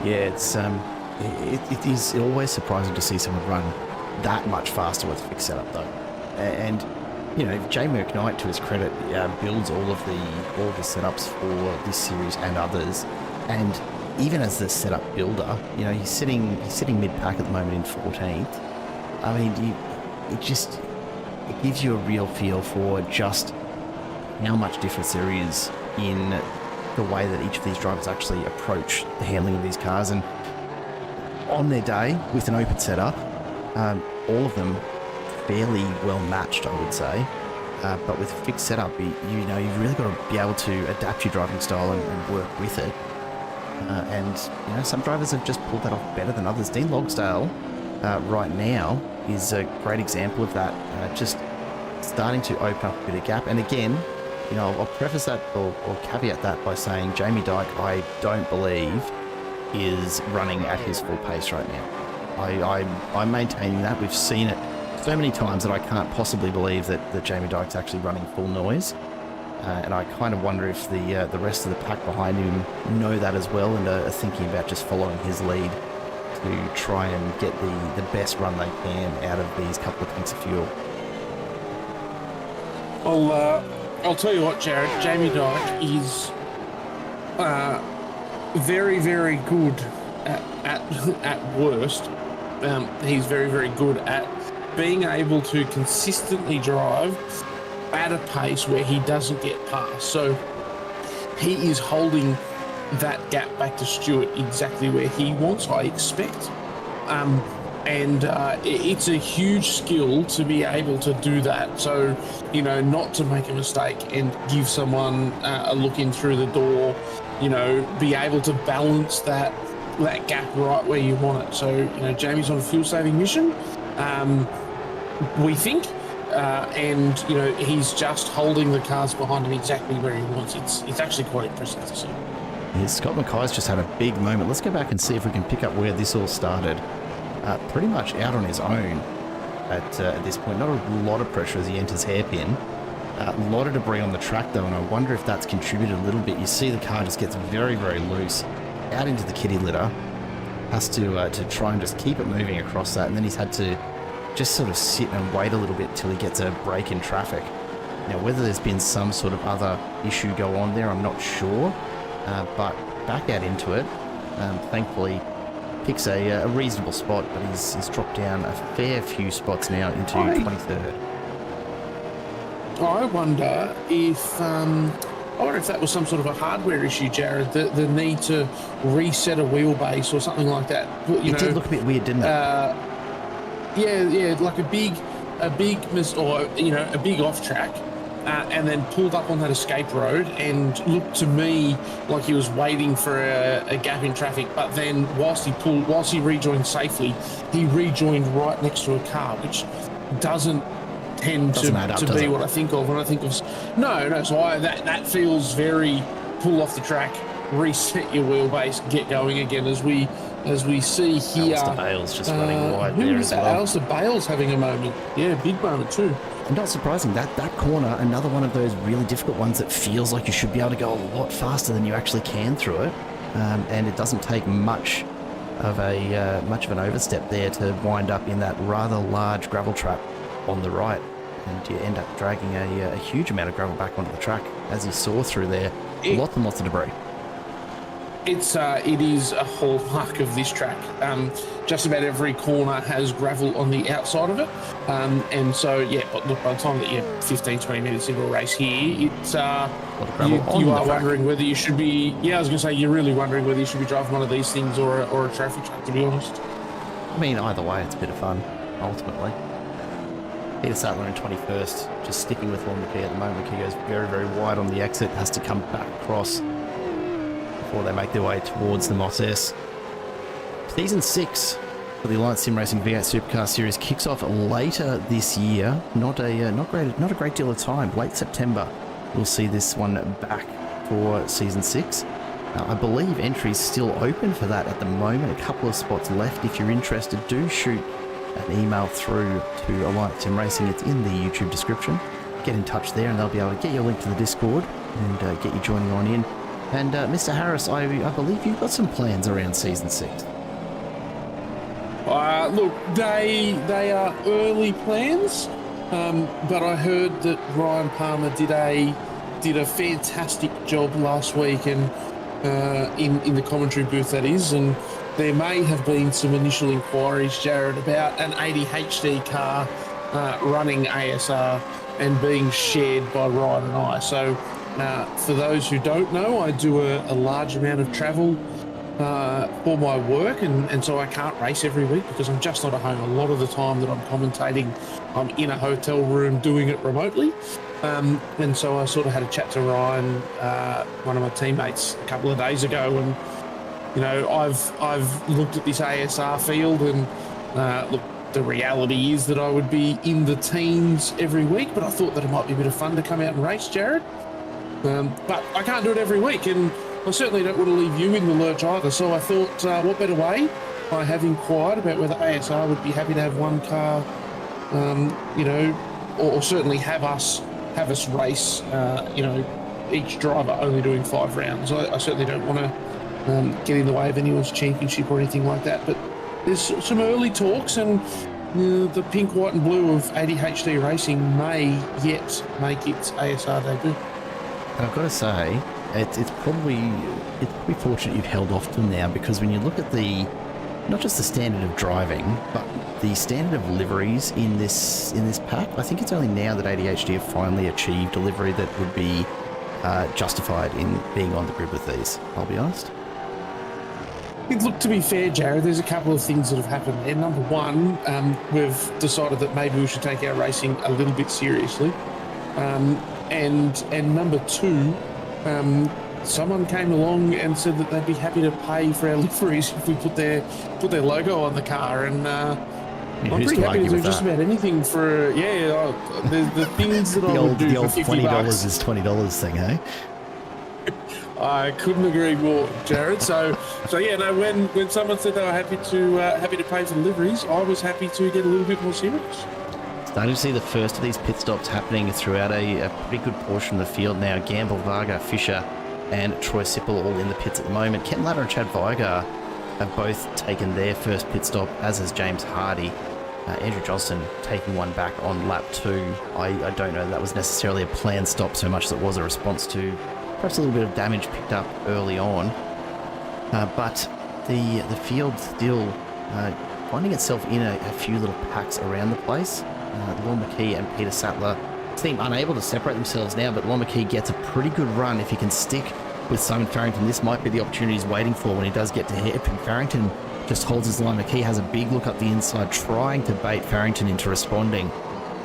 Yeah, it's it is always surprising to see someone run that much faster with a fixed setup though. And Jamie McKnight, to his credit, builds all of the setups for this series and others. And even as the setup builder, he's sitting mid-pack at the moment in 14th. I mean, it gives you a real feel for just how much difference there is in the way that each of these drivers actually approach the handling of these cars. And on their day, with an open setup, all of them fairly well matched, I would say. But with a fixed setup, you've really got to be able to adapt your driving style and work with it. And some drivers have just pulled that off better than others. Dean Logsdale right now is a great example of that, just starting to open up a bit of gap. And again, I'll preface that or caveat that by saying Jamie Dyke, I don't believe, is running at his full pace right now. I'm maintaining that. We've seen it so many times that I can't possibly believe that Jamie Dyke's actually running full noise. And I kind of wonder if the rest of the pack behind him know that as well and are thinking about just following his lead to try and get the best run they can out of these couple of tanks of fuel. I'll tell you what, Jared. Jamie Dyke is very, very good at worst. He's very, very good at being able to consistently drive at a pace where he doesn't get past. So he is holding that gap back to Stewart exactly where he wants, I expect. It's a huge skill to be able to do that. So, you know, not to make a mistake and give someone a look in through the door, you know, be able to balance that gap right where you want it. So, you know, Jamie's on a fuel-saving mission, we think, and, you know, he's just holding the cars behind him exactly where he wants. It's actually quite impressive to see. Yeah, Scott Mackay's just had a big moment. Let's go back and see if we can pick up where this all started. Pretty much out on his own at this point. Not a lot of pressure as he enters hairpin. A lot of debris on the track though, and I wonder if that's contributed a little bit. You see the car just gets very, very loose out into the kitty litter. Has to try and just keep it moving across that, and then he's had to just sort of sit and wait a little bit till he gets a break in traffic. Now, whether there's been some sort of other issue go on there, I'm not sure. But back out into it, thankfully picks a reasonable spot, but he's dropped down a fair few spots now into 23rd. I wonder if that was some sort of a hardware issue, Jared, the need to reset a wheelbase or something like that. It did look a bit weird, didn't it? Yeah, like a big off track. And then pulled up on that escape road and looked to me like he was waiting for a gap in traffic. But then whilst he rejoined safely, he rejoined right next to a car, which doesn't tend to be what I think of when I think of. No. So that feels very pull off the track, reset your wheelbase, get going again. As we see here, Alistair Bale's just running wide there as well. Alistair Bale's having a moment. Yeah, big moment too. And not surprising, that corner, another one of those really difficult ones that feels like you should be able to go a lot faster than you actually can through it. And it doesn't take much of an overstep there to wind up in that rather large gravel trap on the right. And you end up dragging a huge amount of gravel back onto the track, as you saw through there. Lots and lots of debris. It is a hallmark of this track. Just about every corner has gravel on the outside of it. And so, yeah, look, by the time that you're 15, 20 minutes into a race here, it's you are wondering whether you should be, you're really wondering whether you should be driving one of these things or a trophy track, to be honest. I mean, either way, it's a bit of fun, ultimately. Peter Sattler in 21st, just sticking with Lon McKee at the moment. McKee goes very, very wide on the exit, has to come back across before they make their way towards the Moss S. Season 6 for the Alliance Sim Racing V8 Supercar Series kicks off later this year. Not a great deal of time. Late September, we'll see this one back for Season 6. I believe entries still open for that at the moment. A couple of spots left. If you're interested, do shoot an email through to Alliance Sim Racing. It's in the YouTube description. Get in touch there and they'll be able to get you a link to the Discord and get you joining on in. And Mr. Harris, I believe you've got some plans around Season 6. Look, they are early plans, but I heard that Ryan Palmer did a fantastic job last week, and in the commentary booth, that is, and there may have been some initial inquiries, Jared, about an 80 HD car running ASR and being shared by Ryan and I. So for those who don't know, I do a large amount of travel for my work, and so I can't race every week because I'm just not at home. A lot of the time that I'm commentating, I'm in a hotel room doing it remotely. And so I sort of had a chat to Ryan, one of my teammates, a couple of days ago, and you know, I've looked at this ASR field, and look, the reality is that I would be in the teens every week, but I thought that it might be a bit of fun to come out and race, Jared. But I can't do it every week, and I certainly don't want to leave you in the lurch either. So I thought, what better way? I have inquired about whether ASR would be happy to have one car, you know, or certainly have us race, you know, each driver only doing 5 rounds. I certainly don't want to get in the way of anyone's championship or anything like that. But there's some early talks, and The pink, white, and blue of ADHD Racing may yet make its ASR debut. And I've got to say, it's probably fortunate you've held off till now, because when you look at not just the standard of driving, but the standard of liveries in this pack, I think it's only now that ADHD have finally achieved a livery that would be justified in being on the grid with these, I'll be honest. Look, to be fair, Jared, there's a couple of things that have happened there. Number one, we've decided that maybe we should take our racing a little bit seriously. And number two, someone came along and said that they'd be happy to pay for our liveries if we put their logo on the car. And I'm pretty happy to do just about anything for, the things that I would do the for old $50. $20 is $20 thing, eh? I couldn't agree more, Jared. So yeah, no. When someone said they were happy to pay for the liveries, I was happy to get a little bit more serious. Starting to see the first of these pit stops happening throughout a pretty good portion of the field now. Gamble, Varga, Fisher, and Troy Sipple all in the pits at the moment. Ken Latta and Chad Vigar have both taken their first pit stop, as has James Hardy. Andrew Johnston taking one back on lap 2. I don't know that was necessarily a planned stop so much as it was a response to perhaps a little bit of damage picked up early on, but the field still finding itself in a few little packs around the place. Lon McKee and Peter Sattler seem unable to separate themselves now, but Lon McKee gets a pretty good run if he can stick with Simon Farrington. This might be the opportunity he's waiting for when he does get to hairpin. Farrington just holds his line. McKee has a big look up the inside, trying to bait Farrington into responding.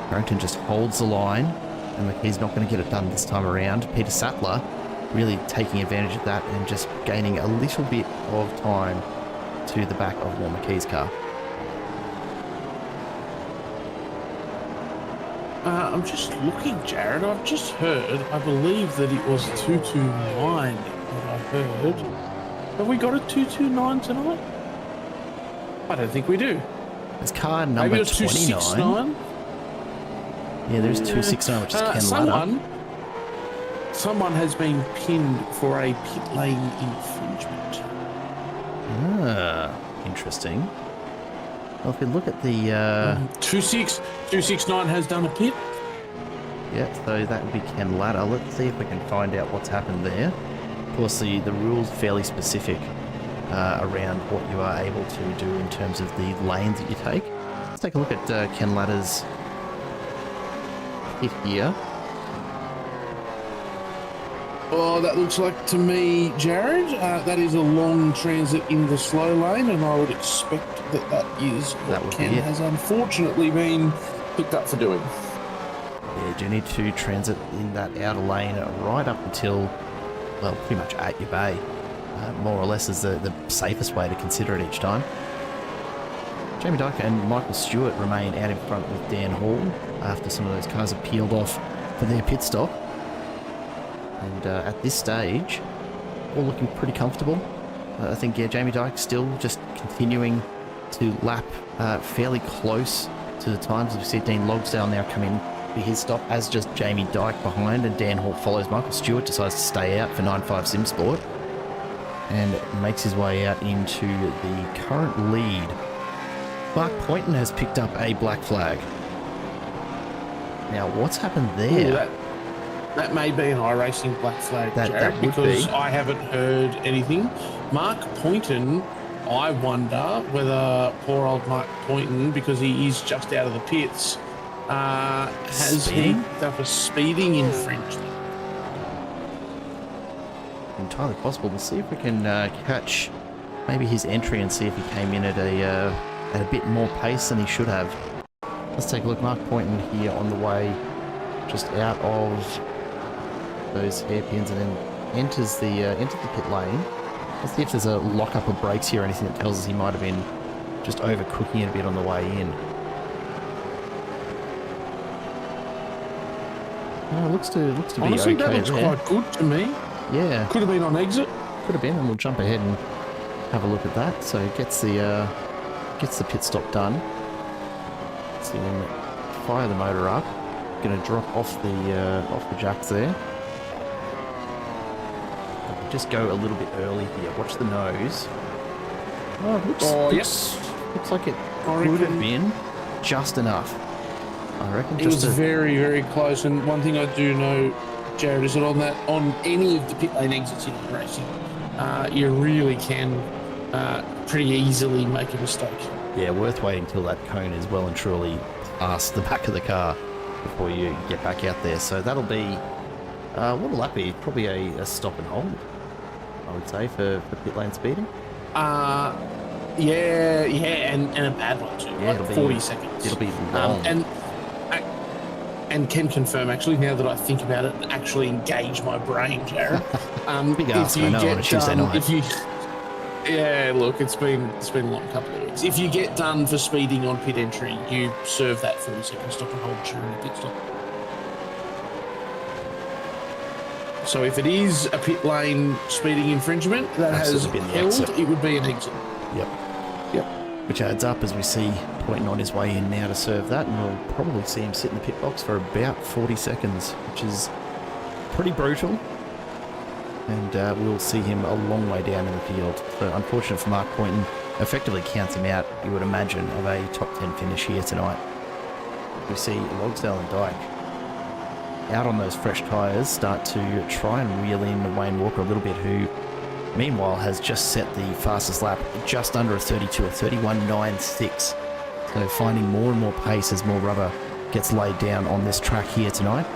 Farrington just holds the line, and McKee's not going to get it done this time around. Peter Sattler really taking advantage of that and just gaining a little bit of time to the back of Lon McKee's car. I'm just looking, Jared. I've just heard, I believe that it was 229 that I heard. Have we got a 229 tonight? I don't think we do. It's car number 29. Yeah, there's 269, which is Ken Latta. Someone has been pinned for a pit lane infringement. Interesting. Well, if we look at the 269 has done a pit. Yeah, so that would be Ken Latta. Let's see if we can find out what's happened there. Of course, the rules are fairly specific around what you are able to do in terms of the lanes that you take. Let's take a look at Ken Latta's pit here. Oh, that looks like to me, Jared, that is a long transit in the slow lane, and I would expect that is what Ken has unfortunately been picked up for doing. Yeah, you need to transit in that outer lane right up until, well, pretty much at your bay. More or less is the safest way to consider it each time. Jamie Dyke and Michael Stewart remain out in front with Dan Hall after some of those cars have peeled off for their pit stop. And at this stage, all looking pretty comfortable. I think, Jamie Dyke still just continuing to lap fairly close to the times. We see Dean Logsdale now come in for his stop, as just Jamie Dyke behind, and Dan Hall follows. Michael Stewart decides to stay out for 9.5 Sim Sport and makes his way out into the current lead. Mark Poynton has picked up a black flag. Now, what's happened there? That may be an iRacing black flag, Jared, that because I haven't heard anything. Mark Poynton, I wonder whether poor old Mark Poynton, because he is just out of the pits, has he picked up a speeding infringement? Entirely possible. We'll see if we can catch maybe his entry and see if he came in at a bit more pace than he should have. Let's take a look. Mark Poynton here on the way just out of those hairpins and then enters the pit lane. Let's see if there's a lock-up of brakes here or anything that tells us he might have been just overcooking it a bit on the way in. No, it looks to be honestly, okay. That looks quite good to me. Yeah. Could have been on exit. Could have been, and we'll jump ahead and have a look at that. So it gets the pit stop done. Let's see, when we fire the motor up, going to drop off the jacks there. Just go a little bit early here. Watch the nose. Oh, it looks like it could have been just enough? I reckon It was just very, very close. And one thing I do know, Jared, is that on any of the pit lane exits in racing, you really can pretty easily make a mistake. Yeah, worth waiting till that cone is well and truly past the back of the car before you get back out there. So that'll be, what'll that be? Probably a stop and hold, I would say, for pit lane speeding. Yeah, and a bad one too. Yeah, like 40 seconds. It'll be long. And can confirm, actually, now that I think about it, actually engage my brain, Jared. Big ask, I know, on a Tuesday night. Yeah, look, it's been a long couple of weeks. If you get done for speeding on pit entry, you serve that 40-second stop and hold during the pit stop. So if it is a pit lane speeding infringement that has been the held, exit. it would be an exit. Yep. Which adds up as we see pointing on his way in now to serve that, and we'll probably see him sit in the pit box for about 40 seconds, which is pretty brutal. And we'll see him a long way down in the field. So unfortunate for Mark Poynton, effectively counts him out, you would imagine, of a top 10 finish here tonight. We see Logsdale and Dyke out on those fresh tyres start to try and reel in Wayne Walker a little bit, who meanwhile has just set the fastest lap just under a 32, a 31.96. So finding more and more pace as more rubber gets laid down on this track here tonight.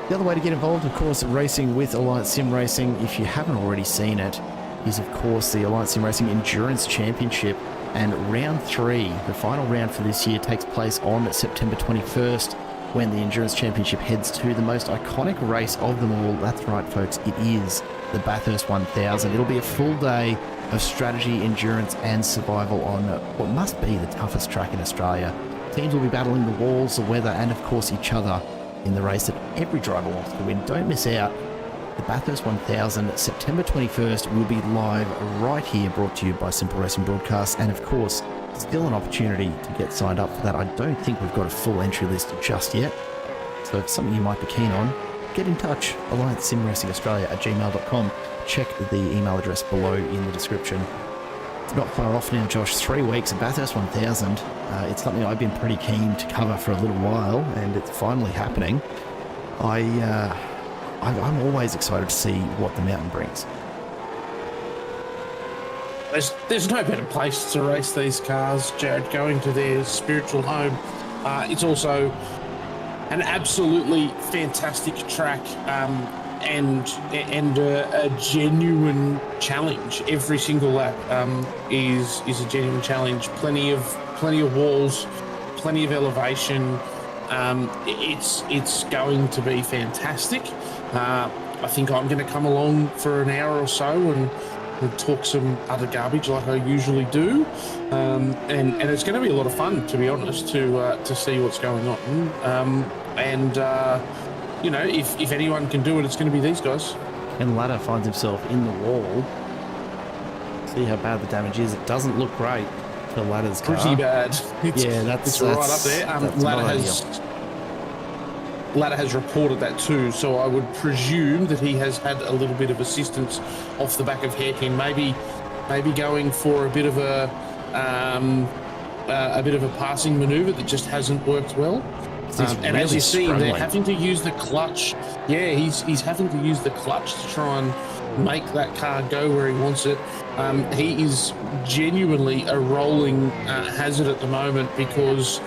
The other way to get involved, of course, racing with Alliance Sim Racing, if you haven't already seen it, is of course the Alliance Sim Racing Endurance Championship. And round 3, the final round for this year, takes place on September 21st, when the Endurance Championship heads to the most iconic race of them all. That's right, folks, it is the Bathurst 1000. It'll be a full day of strategy, endurance and survival on what must be the toughest track in Australia. Teams will be battling the walls, the weather and of course each other in the race that every driver wants to win. Don't miss out. The Bathurst 1000, September 21st, will be live right here, brought to you by Simple Racing Broadcasts, and of course still an opportunity to get signed up for that. I don't think we've got a full entry list just yet, so if it's something you might be keen on, get in touch. alliancesimracingaustralia@gmail.com. Check the email address below in the description. It's not far off now, Josh. 3 weeks of Bathurst 1000. It's something I've been pretty keen to cover for a little while, and it's finally happening. I'm always excited to see what the mountain brings. There's no better place to race these cars, Jared, going to their spiritual home. It's also an absolutely fantastic track, and a genuine challenge. Every single lap is a genuine challenge. Plenty of walls, plenty of elevation. It's going to be fantastic. I think I'm going to come along for an hour or so and talk some utter garbage like I usually do, and it's going to be a lot of fun, to be honest, to see what's going on. You know, if anyone can do it, it's going to be these guys. And Ladder finds himself in the wall. See how bad the damage is. It doesn't look great for Ladder's car. Pretty bad. It's right up there. Ladder has reported that too, so I would presume that he has had a little bit of assistance off the back of Hairpin, maybe going for a bit of a passing manoeuvre that just hasn't worked well. And really, as you see, they're having to use the clutch. Yeah, he's having to use the clutch to try and make that car go where he wants it. He is genuinely a rolling hazard at the moment, because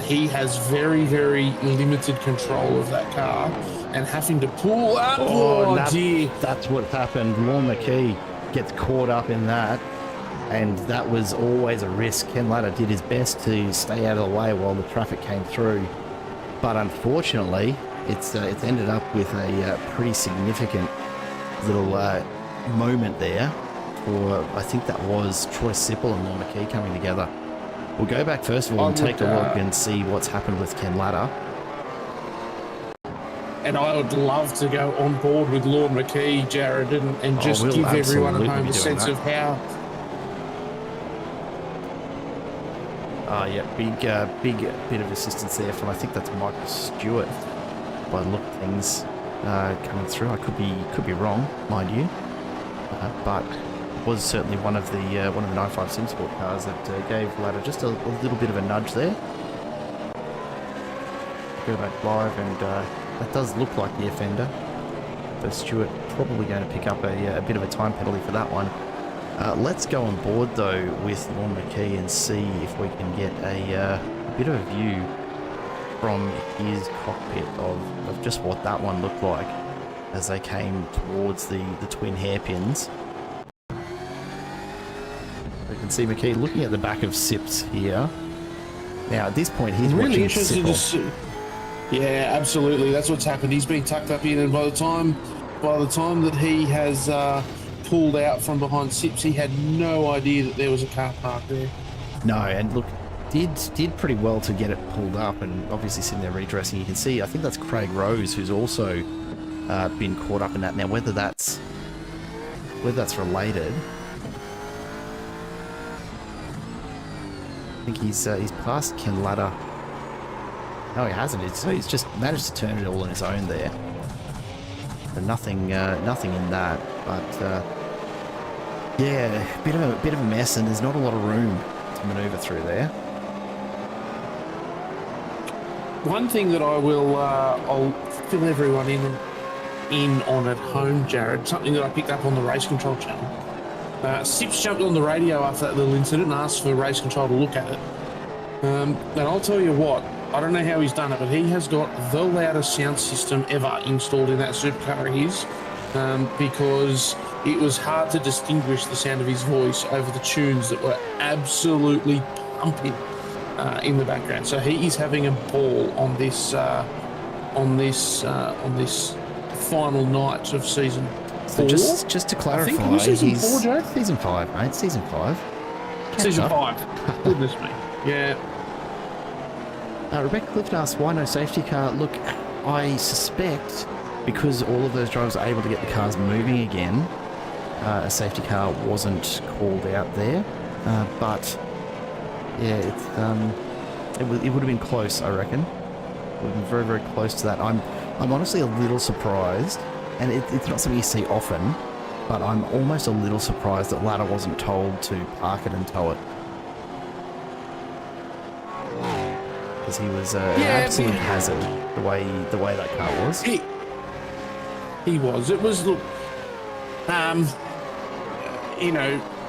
he has very, very limited control of that car and having to pull up. Dear. That's what happened. Lorne McKee gets caught up in that, and that was always a risk. Ken Ladder did his best to stay out of the way while the traffic came through, but unfortunately it's ended up with a pretty significant little moment there for, I think that was Troy Sipple and Lorne McKee coming together. We'll go back first of all and take a look and see what's happened with Ken Ladder. And I would love to go on board with Lorne McKee, Jared, and just give everyone at home a sense of how. Yeah, big bit of assistance there from, I think that's Michael Stewart by the look of things coming through. I could be wrong, mind you, but was certainly one of the 95 Simsport cars that gave Ladder just a little bit of a nudge there. Go back live, and that does look like the offender. So Stewart probably going to pick up a bit of a time penalty for that one. Let's go on board though with Lon McKee and see if we can get a bit of a view from his cockpit of just what that one looked like as they came towards the twin hairpins. We can see McKee looking at the back of Sips here. Now at this point he's really watching interested to see. Yeah, absolutely. That's what's happened. He's been tucked up in, and by the time that he has pulled out from behind Sips, he had no idea that there was a car parked there. No, and look, did pretty well to get it pulled up, and obviously sitting there redressing. You can see, I think that's Craig Rose who's also been caught up in that. Now, whether that's related, I think he's passed Ken Ladder. No, he hasn't. He's just managed to turn it all on his own there. So nothing in that, but yeah, bit of a mess, and there's not a lot of room to manoeuvre through there. One thing that I'll fill everyone in on at home, Jared, something that I picked up on the race control channel. Sips jumped on the radio after that little incident and asked for race control to look at it. And I'll tell you what, I don't know how he's done it, but he has got the loudest sound system ever installed in that supercar of his, because it was hard to distinguish the sound of his voice over the tunes that were absolutely pumping in the background. So he is having a ball on this final night of season 4. So just to clarify, I think season 4, Joe? Season 5, mate. Season 5. Season 5. Goodness me. Yeah. Rebecca Clifton asks, why no safety car? Look, I suspect because all of those drivers are able to get the cars moving again, a safety car wasn't called out there. But yeah, it would have been close, I reckon. It would have been very, very close to that. I'm honestly a little surprised, and it's not something you see often, but I'm almost a little surprised that Ladder wasn't told to park it and tow it. Because he was an absolute hazard the way that car was. He was. It was, look,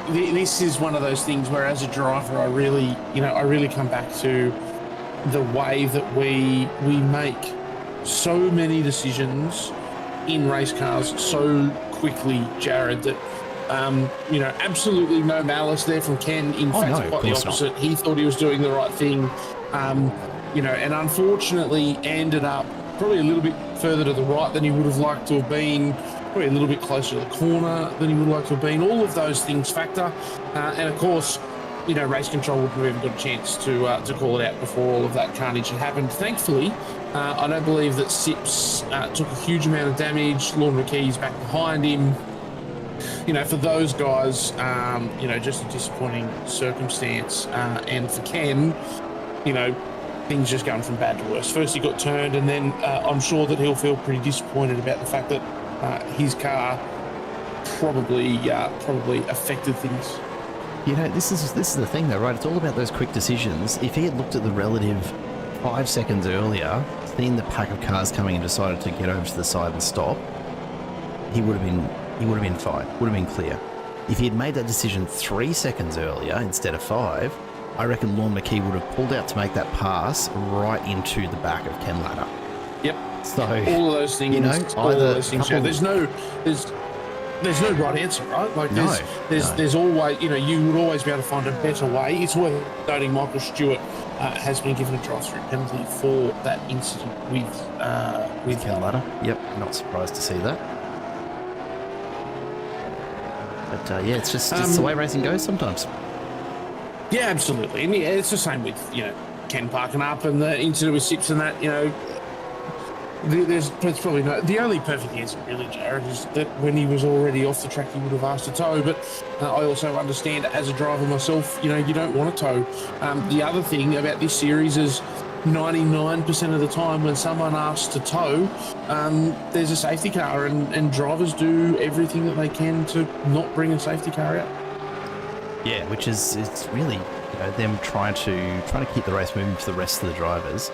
this is one of those things where, as a driver, I really come back to the way that we make so many decisions in race cars so quickly, Jared, that absolutely no malice there from Ken. In fact, quite the opposite. Not. He thought he was doing the right thing, and unfortunately ended up probably a little bit further to the right than he would have liked to have been, probably a little bit closer to the corner than he would like to have been. All of those things factor, and of course, race control wouldn't have even got a chance to call it out before all of that carnage had happened. Thankfully, I don't believe that Sips took a huge amount of damage. Lorne McKee's back behind him. For those guys, just a disappointing circumstance. And for Ken, things just going from bad to worse. First he got turned, and then I'm sure that he'll feel pretty disappointed about the fact that his car probably affected things. This is the thing though, right? It's all about those quick decisions. If he had looked at the relative 5 seconds earlier, seen the pack of cars coming and decided to get over to the side and stop, he would have been fine. Would have been clear. If he had made that decision 3 seconds earlier instead of 5, I reckon Lorne McKee would have pulled out to make that pass right into the back of Ken Ladder. Yep. So all of those things. There's no right answer, right? Like there's always, you would always be able to find a better way. It's worth noting Michael Stewart has been given a drive-through penalty for that incident with Ken Ladder. Yep, not surprised to see that. But it's just the way racing goes sometimes. Yeah, absolutely. And it's the same with, Ken parking up and the incident with Sips and that, there's probably the only perfect answer really, Jared, is that when he was already off the track, he would have asked to tow. But I also understand as a driver myself, you don't want to tow. The other thing about this series is 99% of the time when someone asks to tow, there's a safety car, and drivers do everything that they can to not bring a safety car out. Yeah, which is, it's really, them trying to keep the race moving for the rest of the drivers,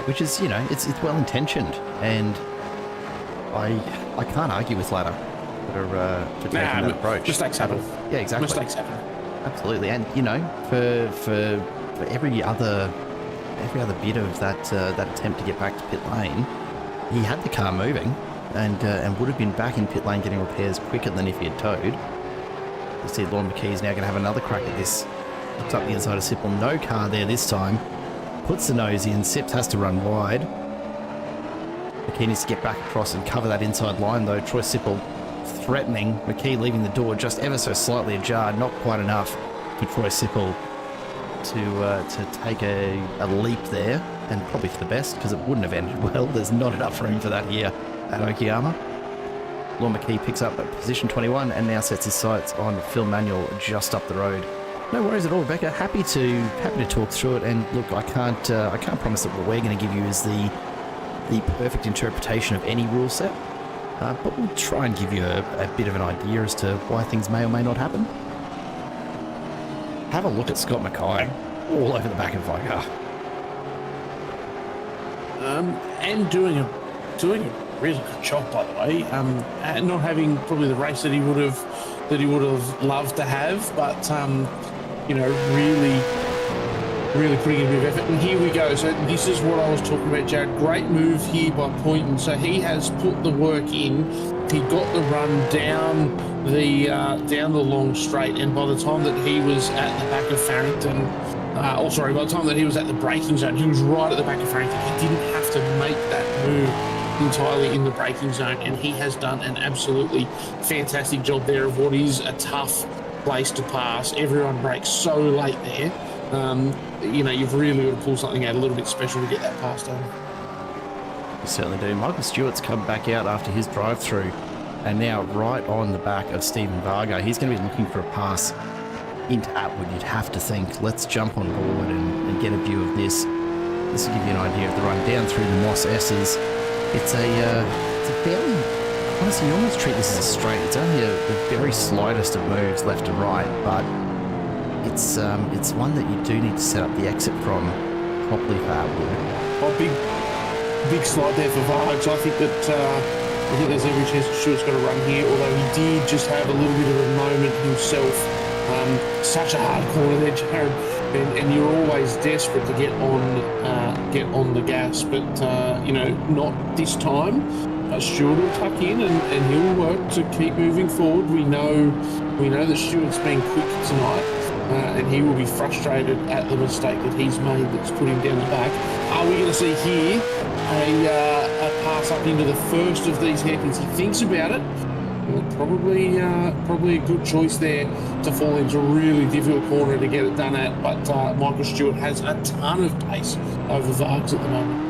which is, it's well intentioned, and I can't argue with Ladder for taking that approach. Mistakes happen. Yeah, exactly. Mistakes happen. Absolutely, and for every other bit of that attempt to get back to pit lane, he had the car moving, and would have been back in pit lane getting repairs quicker than if he had towed. You see, Lorne McKee is now going to have another crack at this. Looks up the inside of Sipple. No car there this time. Puts the nose in. Sips has to run wide. McKee needs to get back across and cover that inside line, though. Troy Sipple threatening. McKee leaving the door just ever so slightly ajar. Not quite enough for Troy Sipple to take a leap there, and probably for the best, because it wouldn't have ended well. There's not enough room for that here at Okayama. Lorne McKee picks up at position 21 and now sets his sights on Phil Manuel just up the road. No worries at all, Rebecca. Happy to talk through it. And look, I can't promise that what we're going to give you is the perfect interpretation of any rule set, but we'll try and give you a bit of an idea as to why things may or may not happen. Have a look at Scott Mackay all over the back of my car. And doing a really good job, by the way. And not having probably the race that he would have loved to have, but really putting in a bit of effort. And here we go. So this is what I was talking about, Jared. Great move here by Poynton. So he has put the work in. He got the run down the long straight, and by the time that he was at the back of Farrington, by the time that he was at the braking zone, he was right at the back of Farrington. He didn't have to make that move entirely in the braking zone, and he has done an absolutely fantastic job there of what is a tough place to pass. Everyone brakes so late there. You've really got to pull something out a little bit special to get that pass done. You certainly do. Michael Stewart's come back out after his drive-through, and now right on the back of Stephen Varga. He's going to be looking for a pass into Atwood, you'd have to think. Let's jump on board and get a view of this. This will give you an idea of the run down through the Moss S's. It's a fairly, honestly, you almost treat this as a straight. It's only the very slightest of moves left and right, but it's one that you do need to set up the exit from properly for Atwood. Oh, big slide there for Vargs. I think there's every chance that Stewart's got to run here, although he did just have a little bit of a moment himself. Such a hard corner there, Jared, and you're always desperate to get on the gas, but not this time. Stewart will tuck in and he'll work to keep moving forward. We know that Stewart's been quick tonight, and he will be frustrated at the mistake that he's made that's put him down the back. Are we going to see here a pass up into the first of these hairpins? He thinks about it. Probably a good choice there to fall into a really difficult corner to get it done at, but Michael Stewart has a ton of pace over Vargs at the moment.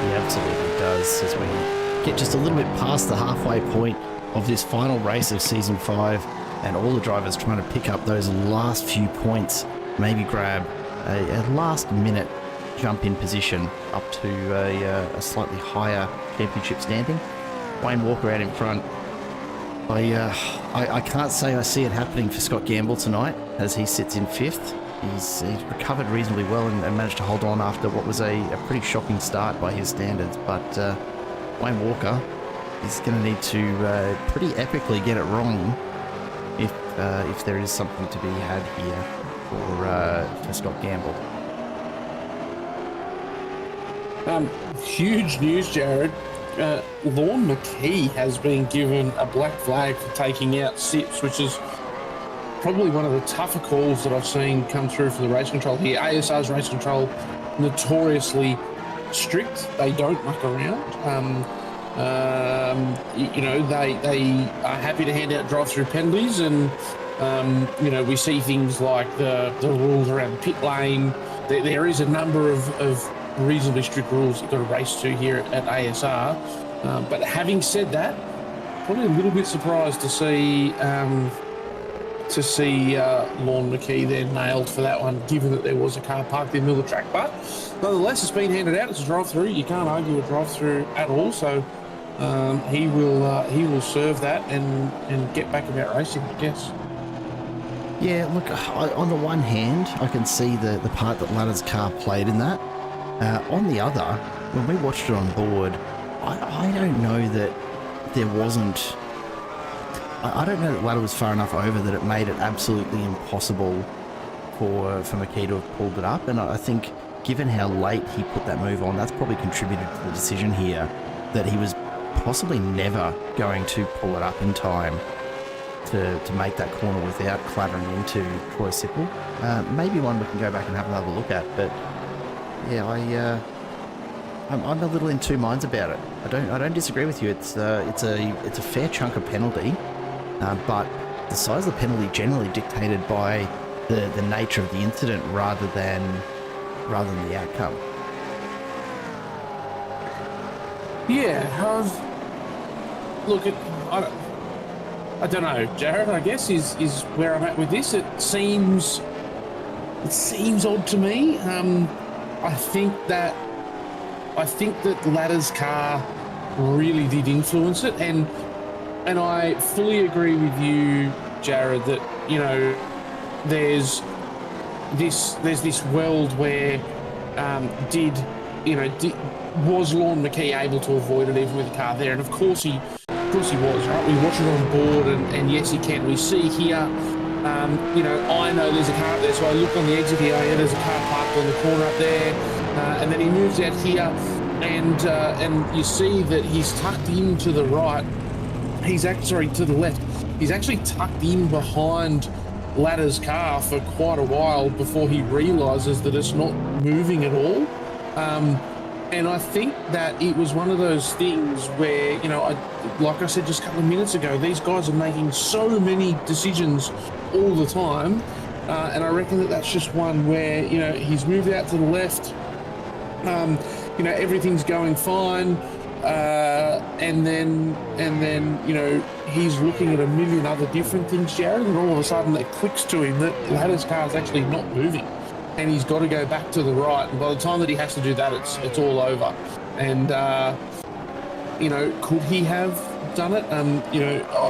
He absolutely does, as we get just a little bit past the halfway point of this final race of Season 5, and all the drivers trying to pick up those last few points, maybe grab a last-minute jump in position up to a slightly higher championship standing. Wayne Walker out in front. I can't say I see it happening for Scott Gamble tonight as he sits in 5th. He's recovered reasonably well and managed to hold on after what was a pretty shocking start by his standards. But Wayne Walker is going to need to pretty epically get it wrong if there is something to be had here for Scott Gamble. Huge news, Jared. Lorne McKee has been given a black flag for taking out Sips, which is probably one of the tougher calls that I've seen come through for the race control here. ASR's race control notoriously strict. They don't muck around. They are happy to hand out drive-through penalties, and we see things like the rules around the pit lane. There is a number of reasonably strict rules you've got to race to here at ASR. But having said that, probably a little bit surprised to see to see Lorne McKee there nailed for that one, given that there was a car parked in the middle of the track. But nonetheless, it's been handed out. It's a drive-through. You can't argue a drive-through at all. So he will serve that and get back about racing, I guess. Yeah, look, on the one hand, I can see the part that Ladder's car played in that. On the other, when we watched it on board, I don't know that there wasn't... I don't know that Ladder was far enough over that it made it absolutely impossible for McKee to have pulled it up. And I think, given how late he put that move on, that's probably contributed to the decision here that he was possibly never going to pull it up in time to make that corner without clattering into Troy Sipple. Maybe one we can go back and have another look at, but yeah, I'm a little in two minds about it. I don't disagree with you. It's a fair chunk of penalty, but the size of the penalty generally dictated by the nature of the incident rather than the outcome. Yeah, look, I don't know, Jared. I guess is where I'm at with this. It seems odd to me. I think that Ladder's car really did influence it, and I fully agree with you, Jared, that there's this world where was Lorne McKee able to avoid it even with the car there? And of course he was, right? We watch it on board, and yes, he can. We see here, I know there's a car up there, so I look on the exit here. Yeah, there's a car parked on the corner up there, and then he moves out here, and you see that he's tucked in to the right. To the left. He's actually tucked in behind Ladder's car for quite a while before he realises that it's not moving at all. And I think that it was one of those things where, like I said just a couple of minutes ago, these guys are making so many decisions all the time. And I reckon that that's just one where, he's moved out to the left. Everything's going fine. And then, he's looking at a million other different things, Jared, and all of a sudden it clicks to him that Ladder's car's actually not moving. And he's got to go back to the right. And by the time that he has to do that, it's all over. And, could he have done it?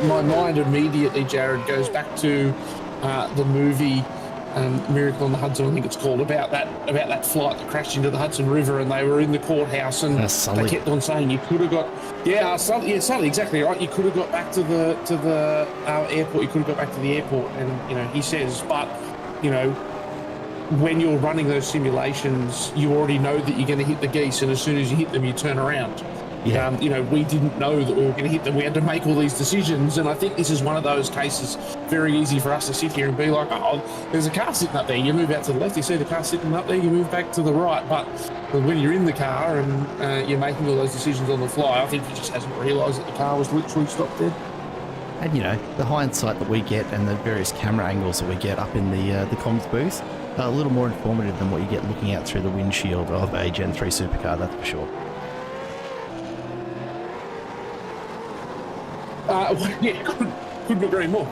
My mind immediately, Jared, goes back to the movie Miracle on the Hudson, I think it's called, about that flight that crashed into the Hudson River, and they were in the courthouse, and they kept on saying you could have got Sully, exactly right. You could have got back to the airport. You could have got back to the airport, and he says, but when you're running those simulations, you already know that you're going to hit the geese, and as soon as you hit them, you turn around. Yeah. We didn't know that we were going to hit them. We had to make all these decisions, and I think this is one of those cases. Very easy for us to sit here and be like, oh, there's a car sitting up there. You move out to the left, you see the car sitting up there, you move back to the right. But when you're in the car and you're making all those decisions on the fly, I think he just hasn't realised that the car was literally stopped dead. And the hindsight that we get and the various camera angles that we get up in the comms booth are a little more informative than what you get looking out through the windshield of a Gen 3 supercar, that's for sure. Couldn't agree more.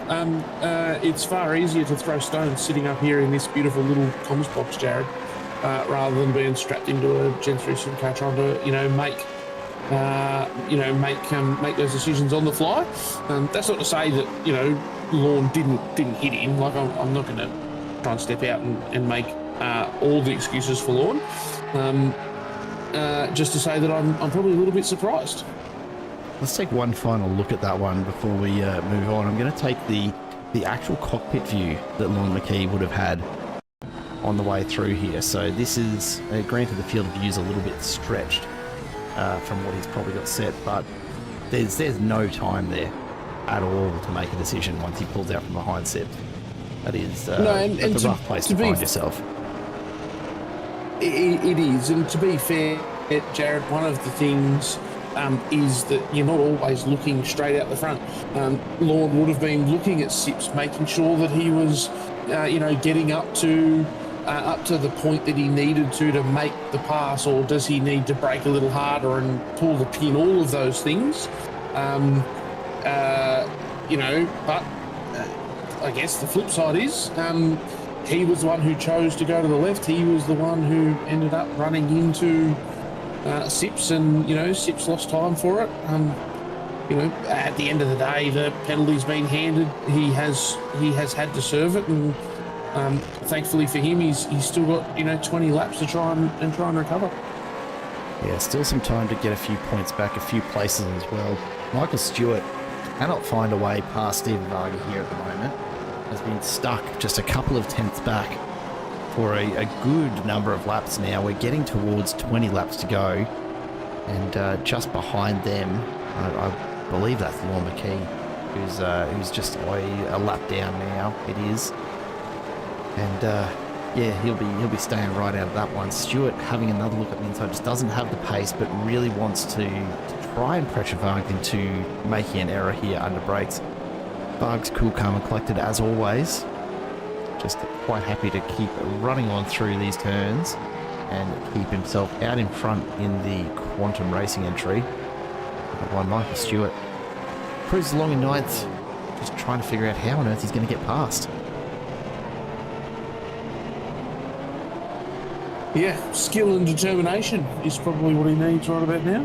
It's far easier to throw stones sitting up here in this beautiful little comms box, Jared, rather than being strapped into a Gen 3 supercar trying to, make those decisions on the fly. That's not to say that, Lorne didn't hit him. Like, I'm not going to try and step out and make all the excuses for Lorne. Just to say that I'm probably a little bit surprised. Let's take one final look at that one before we move on. I'm going to take the actual cockpit view that Lorne McKee would have had on the way through here. So this is, granted the field of view is a little bit stretched from what he's probably got set, but there's no time there at all to make a decision once he pulls out from behind set. That is that's a rough place to find yourself. It is, and to be fair, Jared, one of the things is that you're not always looking straight out the front. Lorne would have been looking at Sips, making sure that he was, getting up to the point that he needed to make the pass, or does he need to brake a little harder and pull the pin, all of those things. But I guess the flip side is he was the one who chose to go to the left. He was the one who ended up running into Sips, and Sips lost time for it. At the end of the day, the penalty's been handed. He has had to serve it, and thankfully for him, he's still got 20 laps to try and recover. Yeah, still some time to get a few points back, a few places as well. Michael Stewart cannot find a way past Stephen Varga here at the moment. Has been stuck just a couple of tenths back for a good number of laps now. We're getting towards 20 laps to go, and just behind them, I believe that's Law McKee, who's just a lap down now. It is, and yeah, he'll be staying right out of that one. Stewart having another look at the inside, just doesn't have the pace, but really wants to try and pressure Varg into making an error here under brakes. Varg's cool, calm and collected as always. Just quite happy to keep running on through these turns and keep himself out in front in the Quantum Racing entry. While Michael Stewart cruises along in ninth, just trying to figure out how on earth he's going to get past. Yeah, skill and determination is probably what he needs right about now.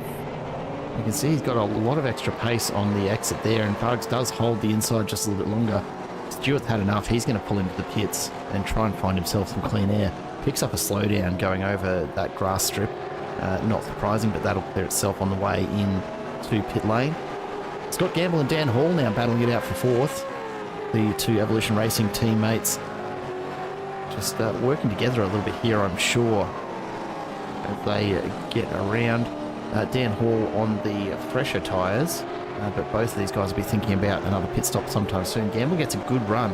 You can see he's got a lot of extra pace on the exit there, and Vargs does hold the inside just a little bit longer. Stewart's had enough. He's going to pull into the pits and try and find himself some clean air. Picks up a slowdown going over that grass strip. Not surprising, but that'll clear itself on the way in to pit lane. Scott Gamble and Dan Hall now battling it out for fourth. The two Evolution Racing teammates just working together a little bit here, I'm sure, as they get around. Dan Hall on the fresher tyres, but both of these guys will be thinking about another pit stop sometime soon. Gamble gets a good run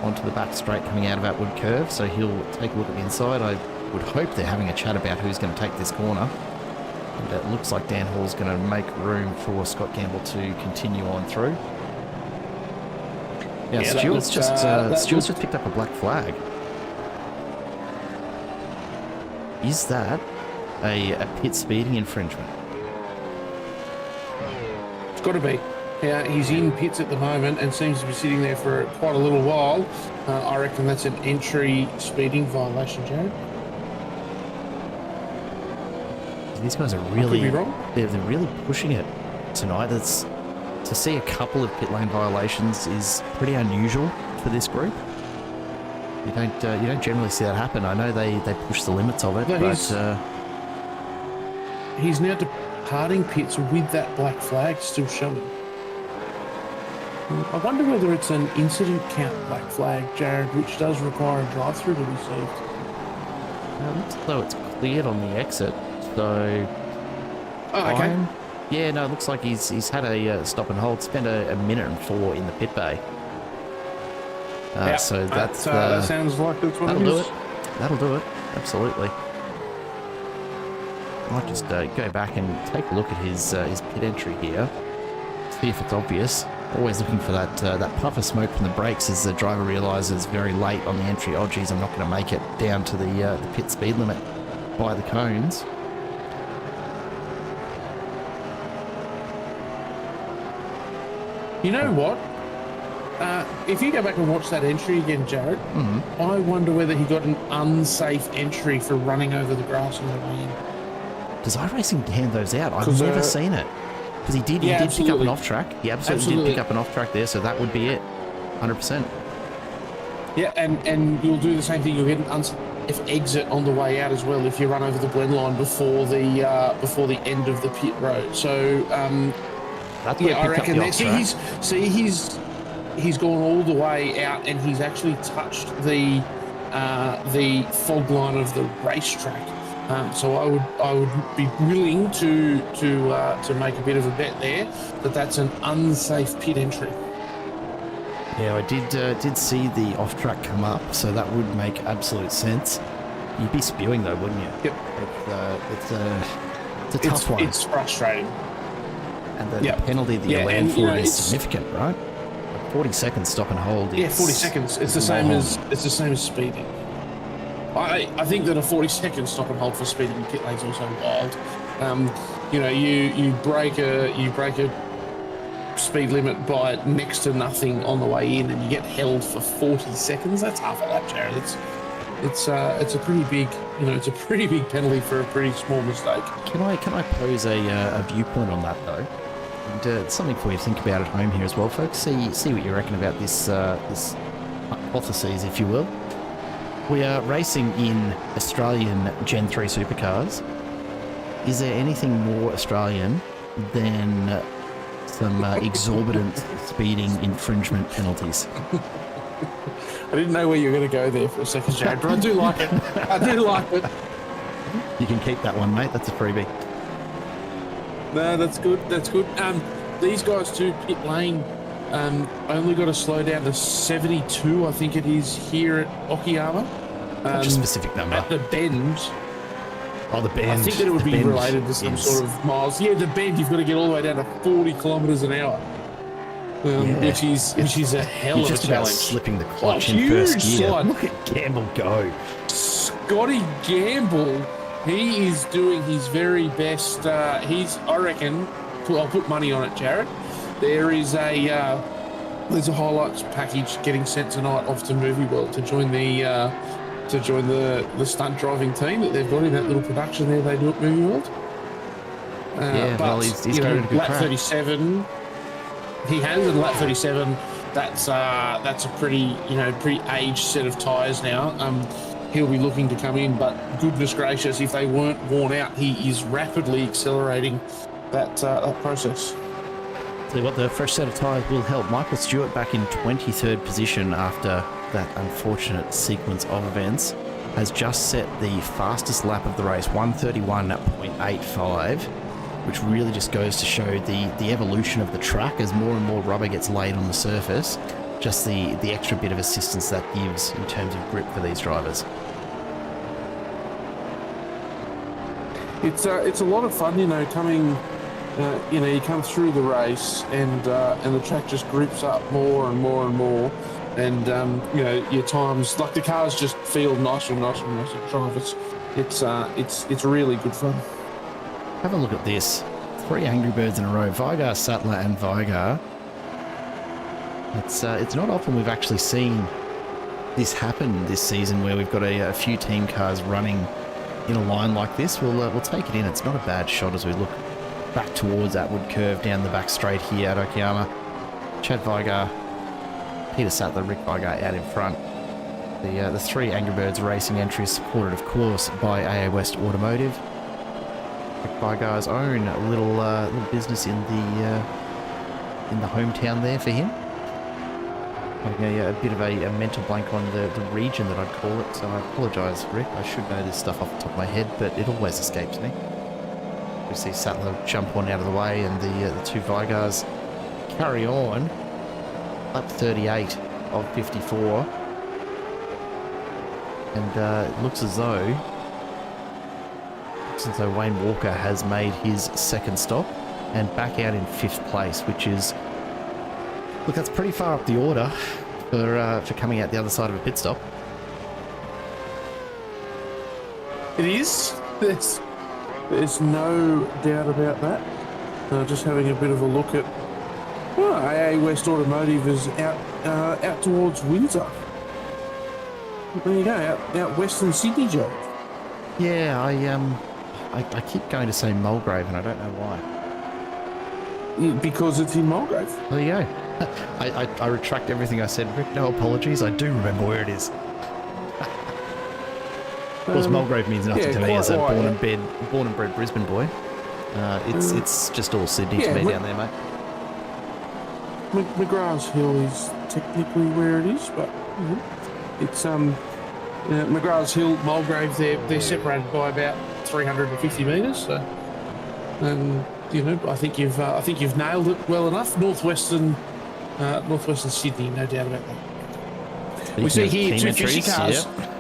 onto the back straight coming out of Atwood Curve, so he'll take a look at the inside. I would hope they're having a chat about who's going to take this corner. And it looks like Dan Hall's going to make room for Scott Gamble to continue on through. Now, Stewart's just picked up a black flag. Is that a pit speeding infringement? It's got to be. Yeah, he's in pits at the moment and seems to be sitting there for quite a little while. I reckon that's an entry speeding violation, Jared. These guys are really, I could be wrong. They're really pushing it tonight. That's, to see a couple of pit lane violations is pretty unusual for this group. You don't generally see that happen. I know they push the limits of it, no, but he's now departing pits with that black flag still showing. I wonder whether it's an incident count black flag, Jared, which does require a drive-through to be served. It looks as though it's cleared on the exit, so... Oh, okay. Yeah, no, it looks like he's had a stop and hold, spent a minute and 4 in the pit bay. So that sounds like that's what it is. That'll do it, absolutely. I might just go back and take a look at his pit entry here, see if it's obvious. Always looking for that puff of smoke from the brakes as the driver realises very late on the entry, oh geez, I'm not going to make it down to the pit speed limit by the cones. You know what? If you go back and watch that entry again, Jared, I wonder whether he got an unsafe entry for running over the grass on the way in. Does iRacing hand those out? I've never seen it. Because he did pick up an off-track. He absolutely did pick up an off-track there, so that would be it. 100%. Yeah, and you'll do the same thing. You'll get an unsafe exit on the way out as well if you run over the blend line before the end of the pit road. So, I reckon that he's gone all the way out and he's actually touched the fog line of the racetrack. So I would be willing to make a bit of a bet there that that's an unsafe pit entry. Yeah, I did see the off track come up, so that would make absolute sense. You'd be spewing though, wouldn't you? Yep. It's a tough one. It's frustrating. And the penalty that you land for is significant, right? 40 seconds stop and hold. 40 seconds. It's the same as speeding. I think that a 40-second stop and hold for speeding in pit lane is also wild. You break a speed limit by next to nothing on the way in, and you get held for 40 seconds. That's half a lap, Jared. It's a pretty big, it's a pretty big penalty for a pretty small mistake. Can I pose a viewpoint on that though? And it's something for you to think about at home here as well, folks. See what you reckon about this this hypothesis, if you will. We are racing in Australian Gen 3 supercars. Is there anything more Australian than some exorbitant speeding infringement penalties? I didn't know where you were going to go there for a second, Jared, but I do like it. I do like it. You can keep that one, mate. That's a freebie. No, that's good. That's good. These guys too, pit lane, only got to slow down to 72, I think it is, here at Okayama. Such a specific number. At the bend. Oh, the bend. I think that it would be related to some sort of miles. Yeah, the bend, you've got to get all the way down to 40 kilometres an hour. Which is a hell of a just challenge. About slipping the clutch in first gear. Slide. Look at Gamble go. Scotty Gamble, he is doing his very best. I reckon, I'll put money on it, Jared. There's a highlights package getting sent tonight off to Movie World to join the stunt driving team that they've got in that little production there they do at Movie World. Well, he's getting a good lap crack. 37. He has in lap 37. That's a pretty aged set of tyres now. He'll be looking to come in, but goodness gracious, if they weren't worn out, he is rapidly accelerating that process. Tell you what, the fresh set of tyres will help. Michael Stewart back in 23rd position after that unfortunate sequence of events has just set the fastest lap of the race, 131.85, which really just goes to show the evolution of the track as more and more rubber gets laid on the surface. Just the extra bit of assistance that gives in terms of grip for these drivers. It's a lot of fun, coming. You come through the race and the track just grips up more and more and more, and your times, like the cars just feel nicer and nicer and nicer to drive. It's really good fun. Have a look at this. 3 Angry Birds in a row. Vigar, Sattler and Vigar. It's not often we've actually seen this happen this season where we've got a few team cars running in a line like this. We'll take it in. It's not a bad shot as we look back towards Atwood Curve down the back straight here at Okayama. Chad Vigar, Peter Sattler, Rick Vigar out in front. The 3 Angry Birds racing entries supported, of course, by AA West Automotive. Rick Vigar's own little business in the hometown there for him. Having a bit of a mental blank on the region that I'd call it, so I apologise, Rick. I should know this stuff off the top of my head, but it always escapes me. We see Sattler jump one out of the way, and the 2 Vigars carry on. Lap 38 of 54. And it looks as though Wayne Walker has made his second stop and back out in 5th place, which is... Look, that's pretty far up the order for coming out the other side of a pit stop. It is. There's no doubt about that. Just having a bit of a look at AA West Automotive is out towards Windsor. There you go, out Western Sydney, Joe. Yeah, I keep going to say Mulgrave, and I don't know why. Because it's in Mulgrave. There you go. I retract everything I said, Rick. No apologies. I do remember where it is. Of course, Mulgrave means nothing to me as a born and bred Brisbane boy. It's just all Sydney to me down there, mate. McGrath's Hill is technically where it is, but it's McGrath's Hill, Mulgrave. They're separated by about 350 metres. So, I think you've nailed it well enough. Northwestern Sydney, no doubt about that. We see here 2 fishy cars. Yep.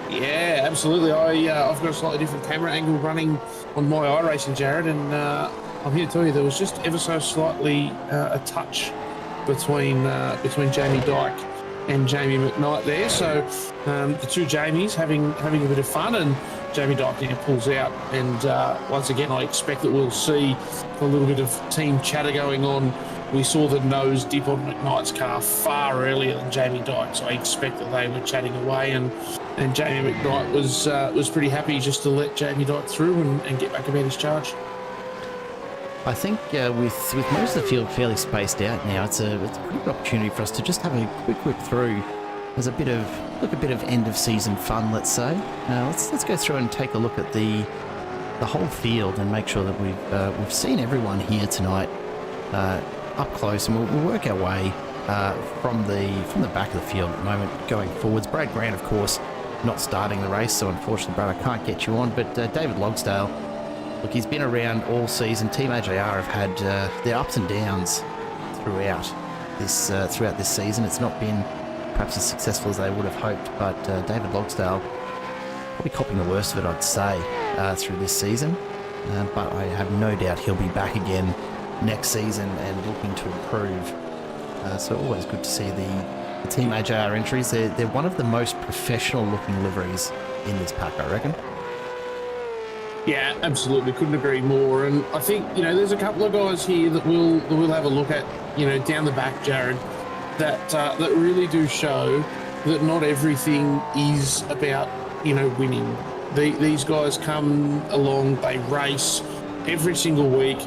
Yeah, absolutely. I've got a slightly different camera angle running on my iRacing, Jared, and I'm here to tell you there was just ever so slightly a touch between Jamie Dyke and Jamie McKnight there. So the 2 Jamies having a bit of fun, and Jamie Dyke pulls out. And once again, I expect that we'll see a little bit of team chatter going on we saw the nose dip on McKnight's car far earlier than Jamie Dykes. So I expect that they were chatting away, and Jamie McKnight was pretty happy just to let Jamie Dykes through and get back about his charge. I think with most of the field fairly spaced out now, it's a pretty good opportunity for us to just have a quick whip through. There's a bit of end of season fun, let's say. Let's go through and take a look at the whole field and make sure that we've seen everyone here tonight up close, and we'll work our way from the back of the field at the moment going forwards. Brad Grant, of course, not starting the race, so unfortunately, Brad, I can't get you on. But David Logsdale, look, he's been around all season. Team AJR have had their ups and downs throughout this season. It's not been perhaps as successful as they would have hoped, but David Logsdale probably copying the worst of it, I'd say, through this season. But I have no doubt he'll be back again next season and looking to improve. So always good to see the Team AJR entries. They're one of the most professional looking liveries in this pack, I reckon. Yeah, absolutely. Couldn't agree more. And I think, there's a couple of guys here that we'll have a look at, down the back, Jared, that really do show that not everything is about, winning. These guys come along, they race every single week.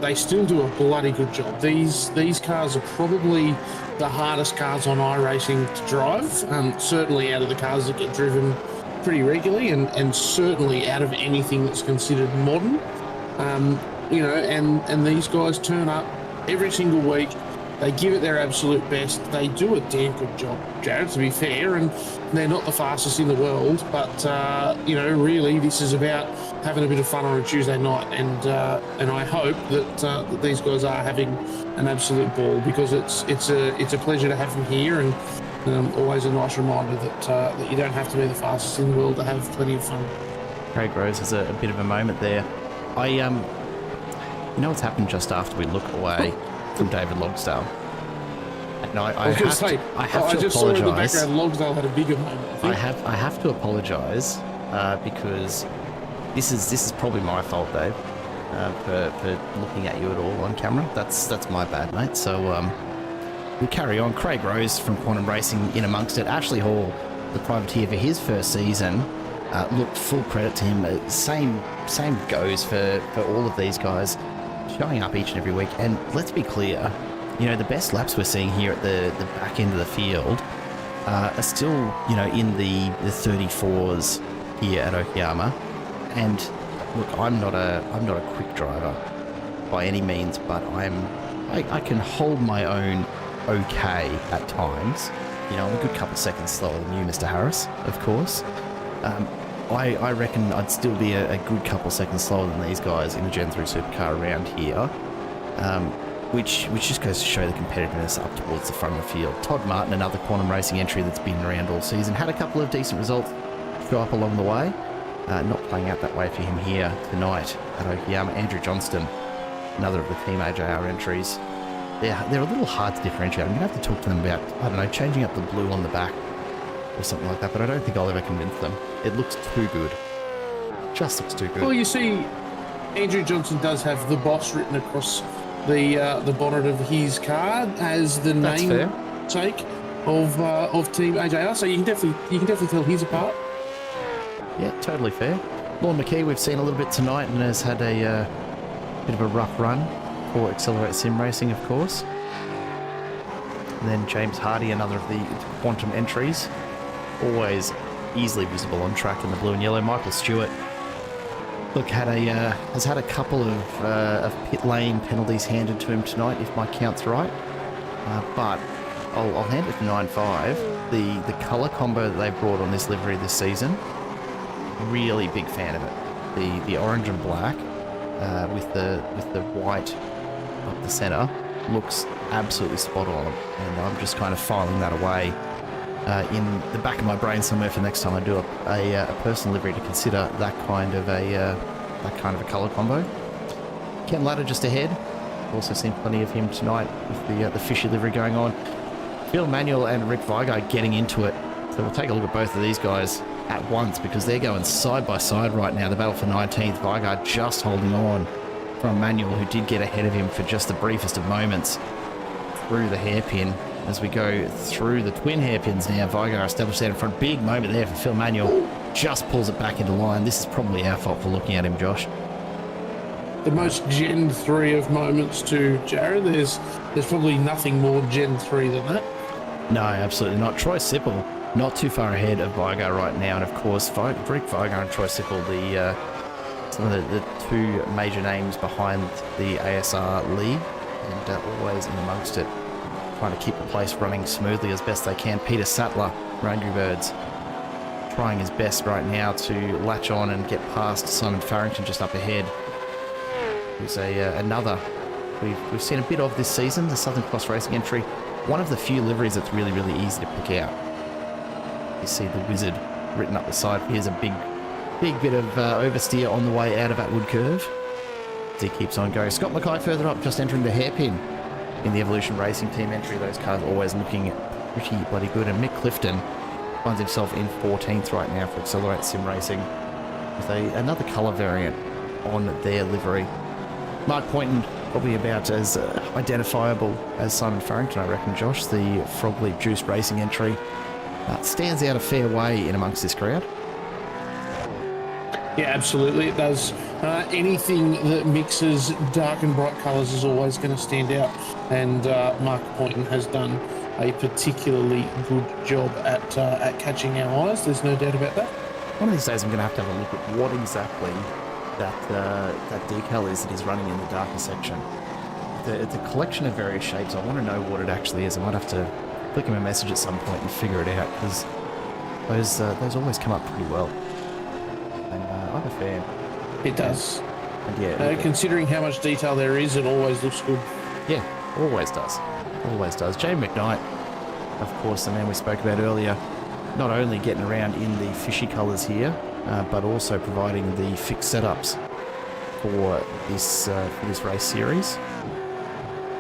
They still do a bloody good job. These cars are probably the hardest cars on iRacing to drive, certainly out of the cars that get driven pretty regularly, and certainly out of anything that's considered modern. And these guys turn up every single week. They give it their absolute best. They do a damn good job, Jared, to be fair, and they're not the fastest in the world, but, really this is about having a bit of fun on a Tuesday night, and I hope that these guys are having an absolute ball, because it's a pleasure to have them here, and always a nice reminder that you don't have to be the fastest in the world to have plenty of fun. Craig Rose has a bit of a moment there. What's happened just after we look away from David Logsdale. No, I have to I just saw in the background Logsdale had a bigger moment. I have to apologise because this is probably my fault, Dave, for looking at you at all on camera. That's my bad, mate. So we carry on. Craig Rose from Quantum Racing in amongst it. Ashley Hall, the privateer for his first season. Look, full credit to him. Same goes for all of these guys, showing up each and every week. And let's be clear, the best laps we're seeing here at the back end of the field are still, in the 34s here at Okayama. And look, I'm not a quick driver by any means, but I can hold my own okay at times. I'm a good couple seconds slower than you, Mr. Harris, of course. I reckon I'd still be a good couple seconds slower than these guys in the Gen3 Supercar around here, which just goes to show the competitiveness up towards the front of the field. Todd Martin, another Quantum Racing entry that's been around all season, had a couple of decent results show up along the way. Not playing out that way for him here tonight at Okayama. Andrew Johnston, another of the Team AJR entries. They're a little hard to differentiate. I'm going to have to talk to them about, I don't know, changing up the blue on the back or something like that, but I don't think I'll ever convince them. It looks too good. Just looks too good. Well, you see, Andrew Johnson does have the boss written across the bonnet of his car as the namesake of Team AJR, so you can definitely tell he's a part. Yeah, totally fair. Lorne McKee, we've seen a little bit tonight and has had a bit of a rough run for Accelerate Sim Racing, of course. And then James Hardy, another of the Quantum entries, always easily visible on track in the blue and yellow. Michael Stewart, look, has had a couple of pit lane penalties handed to him tonight, if my count's right. But I'll hand it to 9.5. The colour combo that they brought on this livery this season, really big fan of it. The orange and black with the white up the centre looks absolutely spot on, and I'm just kind of filing that away in the back of my brain somewhere for next time I do a personal livery to consider that kind of a colour combo. Ken Latta just ahead. Also seen plenty of him tonight with the fishy livery going on. Phil Manuel and Rick Vigard getting into it. So we'll take a look at both of these guys at once because they're going side by side right now. The battle for 19th. Vigard just holding on from Manuel, who did get ahead of him for just the briefest of moments through the hairpin. As we go through the twin hairpins now, Vigar established that in front. Big moment there for Phil Manuel. Just pulls it back into line. This is probably our fault for looking at him, Josh. The most Gen 3 of moments to Jared. There's probably nothing more Gen 3 than that. No, absolutely not. Troy Sipple, not too far ahead of Vigar right now. And of course, Rick Vigar and Troy Sipple, some of the two major names behind the ASR league, and always in amongst it, trying to keep the place running smoothly as best they can. Peter Sattler, Angry Birds, trying his best right now to latch on and get past Simon Farrington just up ahead. Who's another we've seen a bit of this season, the Southern Cross Racing entry. One of the few liveries that's really, really easy to pick out. You see the Wizard written up the side. Here's a big bit of oversteer on the way out of Atwood Curve as he keeps on going. Scott Mackay further up, just entering the hairpin in the Evolution Racing Team entry. Those cars always looking pretty bloody good. And Mick Clifton finds himself in 14th right now for Accelerate Sim Racing with another colour variant on their livery. Mark Poynton, probably about as identifiable as Simon Farrington, I reckon, Josh. The Frog Leap Juice Racing entry stands out a fair way in amongst this crowd. Yeah, absolutely, it does. Anything that mixes dark and bright colours is always going to stand out, and Mark Poynton has done a particularly good job at catching our eyes. There's no doubt about that. One of these days I'm going to have a look at what exactly that decal is that he's running in the darker section. It's a collection of various shapes. I want to know what it actually is. I might have to click him a message at some point and figure it out, because those always come up pretty well. And I'm a fan. It does. And yeah, considering how much detail there is, it always looks good. Yeah, always does. Always does. Jamie McKnight, of course, the man we spoke about earlier, not only getting around in the fishy colours here, but also providing the fixed setups for this race series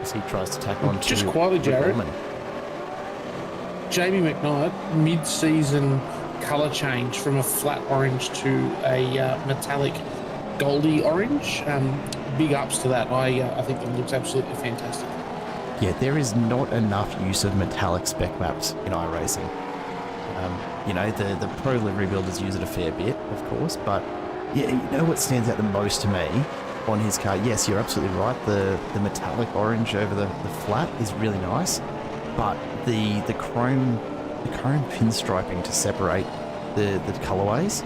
as he tries to tack on just to quietly, Jared. Bowman. Jamie McKnight, mid-season colour change from a flat orange to a metallic goldy orange. Big ups to that. I think that looks absolutely fantastic. Yeah, there is not enough use of metallic spec maps in iRacing. The pro livery builders use it a fair bit, of course, but yeah, you know what stands out the most to me on his car? Yes, you're absolutely right. The metallic orange over the flat is really nice, but the chrome pinstriping to separate the colorways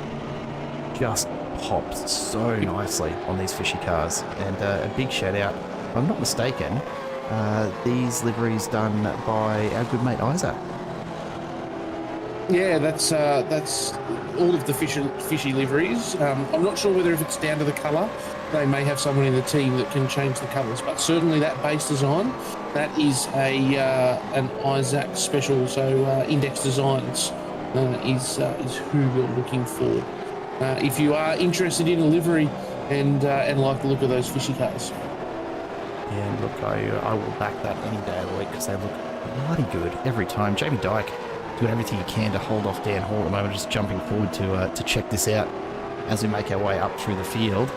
just pops so nicely on these fishy cars. And a big shout out, if I'm not mistaken, these liveries done by our good mate Isaac. Yeah, that's all of the fishy liveries. I'm not sure whether if it's down to the colour. They may have someone in the team that can change the colours, but certainly that base design, that is an Isaac special. So Index Designs is who you're looking for if you are interested in a livery and like the look of those fishy cars. Yeah, look, I will back that any day of the week because they look bloody good every time. Jamie Dyke doing everything he can to hold off Dan Hall at the moment, just jumping forward to check this out as we make our way up through the field.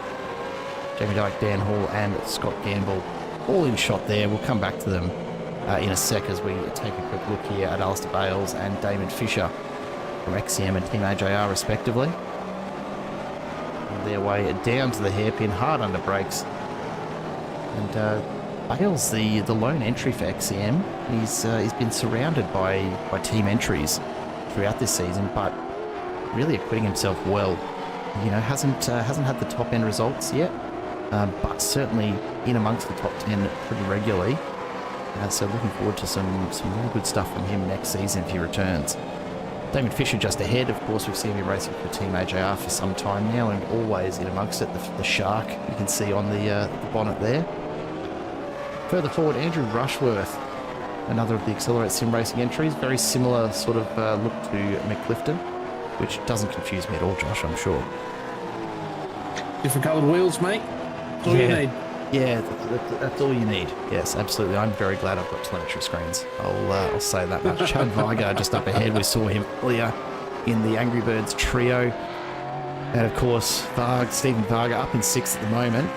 Jamie Dyke, Dan Hall and Scott Gamble all in shot there. We'll come back to them in a sec as we take a quick look here at Alistair Bales and Damon Fisher from XCM and Team AJR respectively. On their way down to the hairpin, hard under brakes. And Bales, the lone entry for XCM, he's been surrounded by team entries throughout this season, but really acquitting himself well. Hasn't had the top end results yet, but certainly in amongst the top 10 pretty regularly. So looking forward to some really good stuff from him next season if he returns. Damon Fisher just ahead. Of course, we've seen him racing for Team AJR for some time now, and always in amongst it, the shark you can see on the bonnet there. Further forward, Andrew Rushworth, another of the Accelerate Sim Racing entries. Very similar sort of look to Mick Clifton, which doesn't confuse me at all, Josh, I'm sure. Different coloured wheels, mate. That's all you need. Yeah, that's all you need. Yes, absolutely. I'm very glad I've got telemetry screens. I'll say that much. Chad Vigar just up ahead. We saw him earlier in the Angry Birds trio. And of course, Stephen Varga up in 6th at the moment.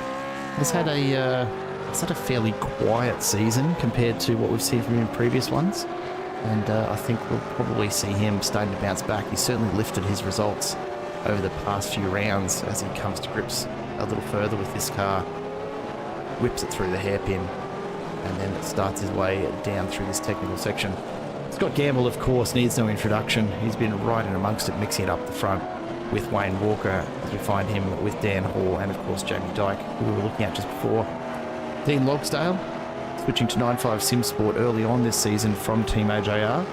has had a fairly quiet season compared to what we've seen from him in previous ones. And I think we'll probably see him starting to bounce back. He's certainly lifted his results over the past few rounds as he comes to grips a little further with this car, whips it through the hairpin, and then starts his way down through this technical section. Scott Gamble, of course, needs no introduction. He's been right in amongst it, mixing it up the front with Wayne Walker, as we find him with Dan Hall and, of course, Jamie Dyke, who we were looking at just before. Dean Logsdale, switching to 9.5 Sim Sport early on this season from Team AJR.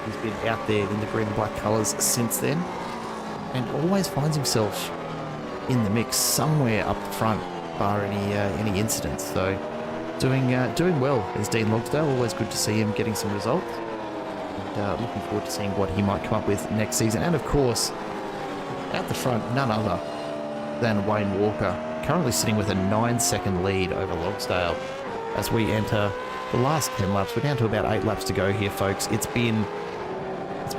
He's been out there in the green and black colours since then, and always finds himself in the mix somewhere up the front, bar any incidents. So doing well is Dean Logsdale. Always good to see him getting some results, and looking forward to seeing what he might come up with next season. And of course, out the front, none other than Wayne Walker, currently sitting with a 9-second lead over Logsdale as we enter the last 10 laps. We're down to about 8 laps to go here, folks. It's been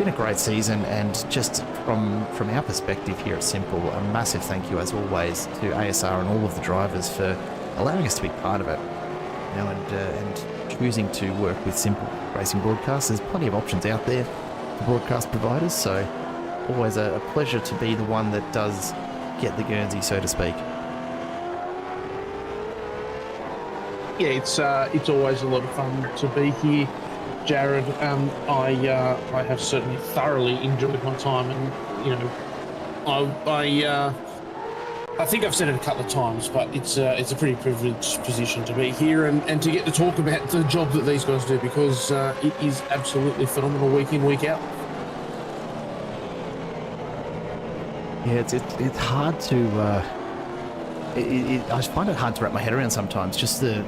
a great season, and just from our perspective here at Simple, a massive thank you as always to ASR and all of the drivers for allowing us to be part of it. You know, and choosing to work with Simple Racing Broadcast. There's plenty of options out there for broadcast providers, so always a pleasure to be the one that does get the Guernsey, so to speak. Yeah, it's always a lot of fun to be here, Jared. I have certainly thoroughly enjoyed my time, and you know, I think I've said it a couple of times, but it's a pretty privileged position to be here and to get to talk about the job that these guys do, because it is absolutely phenomenal week in, week out. Yeah, it's hard to. I find it hard to wrap my head around sometimes. Just the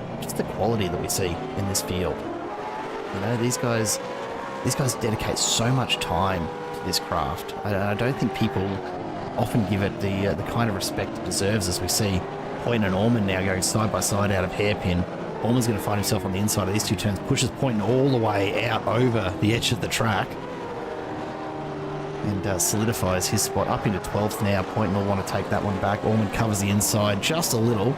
quality that we see in this field. You know, these guys dedicate so much time to this craft. I don't think people often give it the kind of respect it deserves, as we see Point and Orman now going side by side out of hairpin. Orman's going to find himself on the inside of these two turns, pushes Point all the way out over the edge of the track, and solidifies his spot up into 12th now. Point will want to take that one back. Orman covers the inside just a little.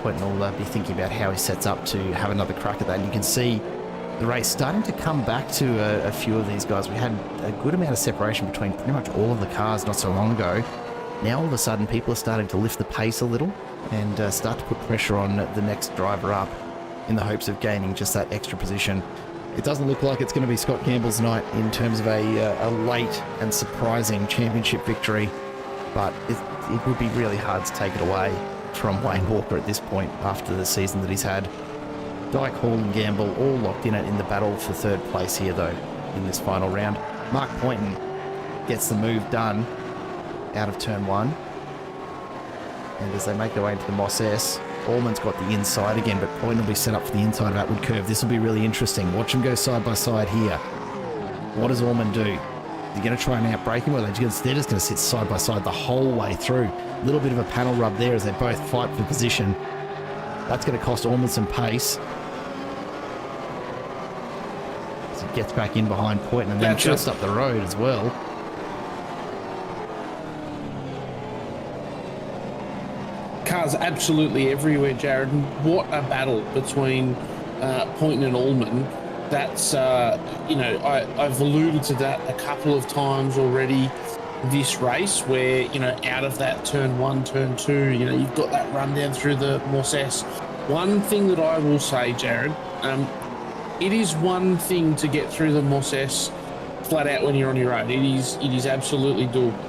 Point will be thinking about how he sets up to have another crack at that. And you can see the race starting to come back to a few of these guys. We had a good amount of separation between pretty much all of the cars not so long ago. Now all of a sudden people are starting to lift the pace a little and start to put pressure on the next driver up in the hopes of gaining just that extra position. It doesn't look like it's going to be Scott Gamble's night in terms of a late and surprising championship victory, but it would be really hard to take it away from Wayne Walker at this point after the season that he's had. Dyke, Hall and Gamble all locked in it in the battle for third place here, though, in this final round. Mark Poynton gets the move done out of turn one, and as they make their way into the Moss S, Orman's got the inside again, but Poynton will be set up for the inside of Atwood Curve. This will be really interesting. Watch them go side by side here. What does Orman do? Is he going to try and outbrake him, or they're just going to sit side by side the whole way through? A little bit of a panel rub there as they both fight for position. That's going to cost Orman some pace. As he gets back in behind Poynton and then just up the road as well. Cars absolutely everywhere, Jared. What a battle between Poynton and Allman. That's, I've alluded to that a couple of times already this race where, out of that turn one, turn two, you've got that run down through the Moss S. One thing that I will say, Jared, it is one thing to get through the Moss S flat out when you're on your own. It is absolutely doable.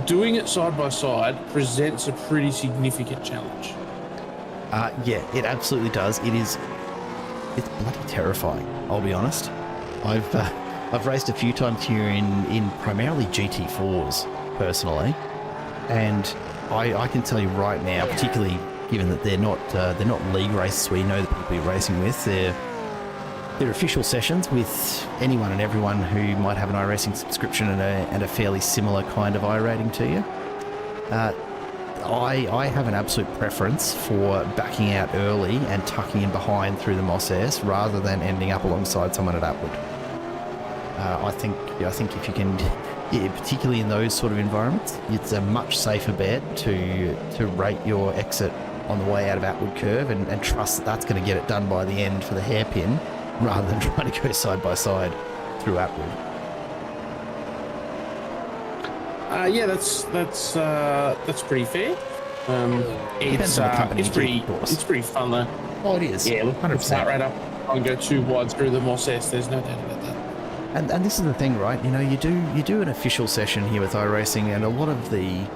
Doing it side by side presents a pretty significant challenge. Yeah, it absolutely does. It's bloody terrifying, I'll be honest. I've raced a few times here in primarily GT4s personally, and I can tell you right now, particularly given that they're not league races where you know the people you're racing with, they're official sessions with anyone and everyone who might have an iRacing subscription and a fairly similar kind of iRating to you. I have an absolute preference for backing out early and tucking in behind through the Moss S rather than ending up alongside someone at Atwood. I think if you can yeah, particularly in those sort of environments, it's a much safer bet to rate your exit on the way out of Atwood Curve and trust that that's going to get it done by the end for the hairpin, rather than trying to go side by side through Atwood. Yeah, that's pretty fair. Depends on the company It's you keep, pretty of course. it's pretty fun though. Oh, it is. Yeah, look, 100%. start right up and go too wide through the Moss S. There's no doubt about that. And this is the thing, right? You know, you do an official session here with iRacing, and a lot of the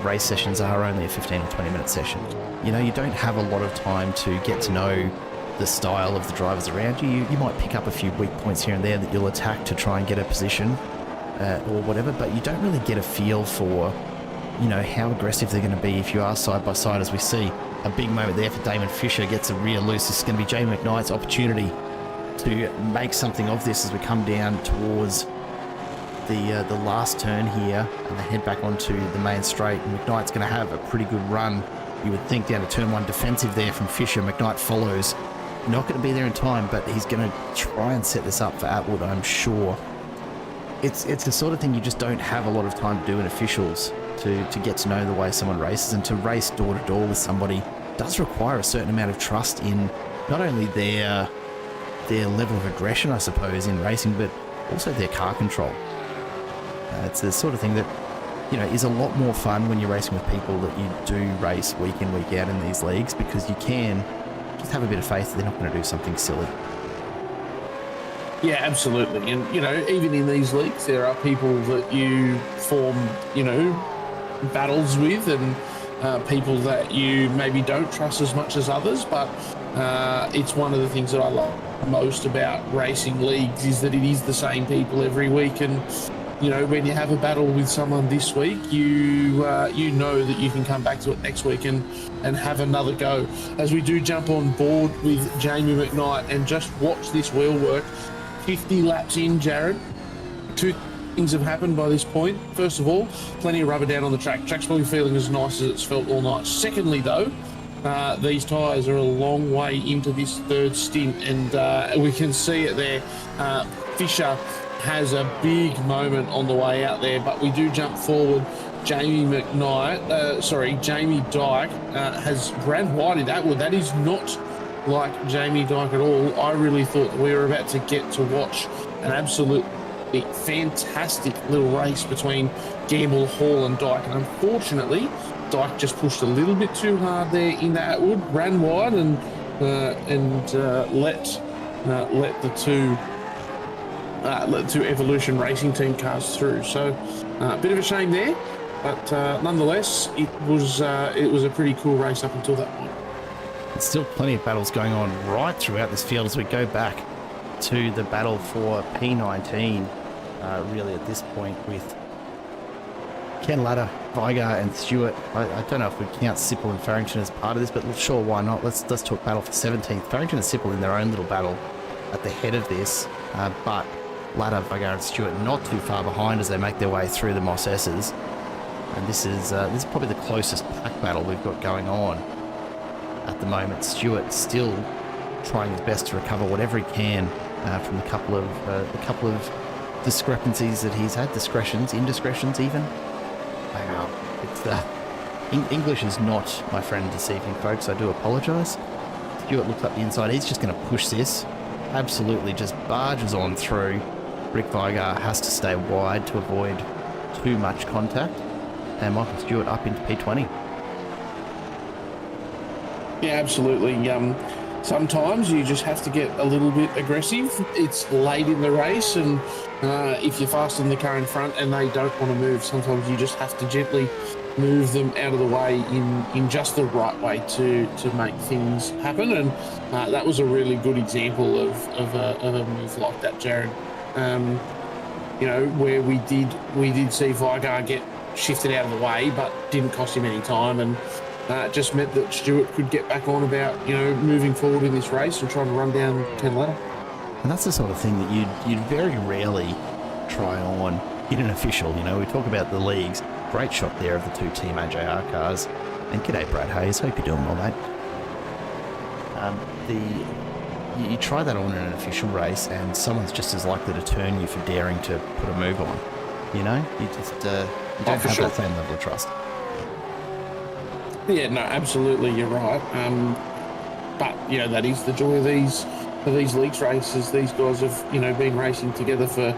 race sessions are only a 15 or 20 minute session. You know, you don't have a lot of time to get to know the style of the drivers around you. You might pick up a few weak points here and there that you'll attack to try and get a position or whatever, but you don't really get a feel for, you know, how aggressive they're going to be if you are side by side, as we see. A big moment there for Damon Fisher, gets a rear loose. This is going to be Jamie McKnight's opportunity to make something of this as we come down towards the last turn here and they head back onto the main straight. And McKnight's going to have a pretty good run, you would think, down to turn one. Defensive there from Fisher. McKnight follows. Not going to be there in time, but he's going to try and set this up for Atwood, I'm sure. It's the sort of thing you just don't have a lot of time to do in officials, to get to know the way someone races, and to race door to door with somebody does require a certain amount of trust in not only their level of aggression, I suppose, in racing, but also their car control. It's the sort of thing that, you know, is a lot more fun when you're racing with people that you do race week in, week out in these leagues, because you can just have a bit of faith that they're not going to do something silly. Yeah, absolutely. And, you know, even in these leagues, there are people that you form, you know, battles with, and people that you maybe don't trust as much as others. But it's one of the things that I love most about racing leagues, is that it is the same people every week. And, you know, when you have a battle with someone this week, you know that you can come back to it next week and have another go. As we do jump on board with Jamie McKnight and just watch this wheel work. 50 laps in, Jared. Two things have happened by this point. First of all, plenty of rubber down on the track. Track's probably feeling as nice as it's felt all night. Secondly, though, these tyres are a long way into this third stint, and we can see it there. Fisher has a big moment on the way out there, but we do jump forward. Jamie Dyke has ran wide in Atwood. That is not like Jamie Dyke at all. I really thought that we were about to get to watch an absolutely fantastic little race between Gamble, Hall and Dyke, and unfortunately Dyke just pushed a little bit too hard there in Atwood, ran wide and let the two Evolution Racing Team cars through. So a bit of a shame there, but nonetheless it was a pretty cool race up until that point. There's still plenty of battles going on right throughout this field as we go back to the battle for P19, really at this point, with Ken Latta, Vigar and Stewart. I don't know if we count Sipple and Farrington as part of this, but sure, why not? Let's talk battle for 17th. Farrington and Sipple in their own little battle at the head of this, but Latta, Vigar and Stewart not too far behind as they make their way through the Moss S's. And this is probably the closest pack battle we've got going on at the moment. Stewart still trying his best to recover whatever he can from the couple of discrepancies that he's had, indiscretions even. Wow, it's English is not my friend this evening, folks. I do apologise. Stewart looks up the inside. He's just going to push this. Absolutely, just barges on through. Rick Vigar has to stay wide to avoid too much contact, and Michael Stewart up into P20. Yeah, absolutely. Sometimes you just have to get a little bit aggressive. It's late in the race, and if you're faster than the car in front and they don't want to move, sometimes you just have to gently move them out of the way in just the right way to make things happen. And that was a really good example of a move like that, Jared. You know, where we did see Vigar get shifted out of the way, but didn't cost him any time, and it just meant that Stewart could get back on about, you know, moving forward in this race and trying to run down Ken Latta. And that's the sort of thing that you'd very rarely try on in an official. You know, we talk about the leagues. Great shot there of the two Team AJR cars. And g'day, Brad Hayes. Hope you're doing well, mate. you try that on in an official race, and someone's just as likely to turn you for daring to put a move on. You know, you just you don't have that same level of trust. Yeah, no, absolutely, you're right. But you know, that is the joy of these leagues races. These guys have, you know, been racing together for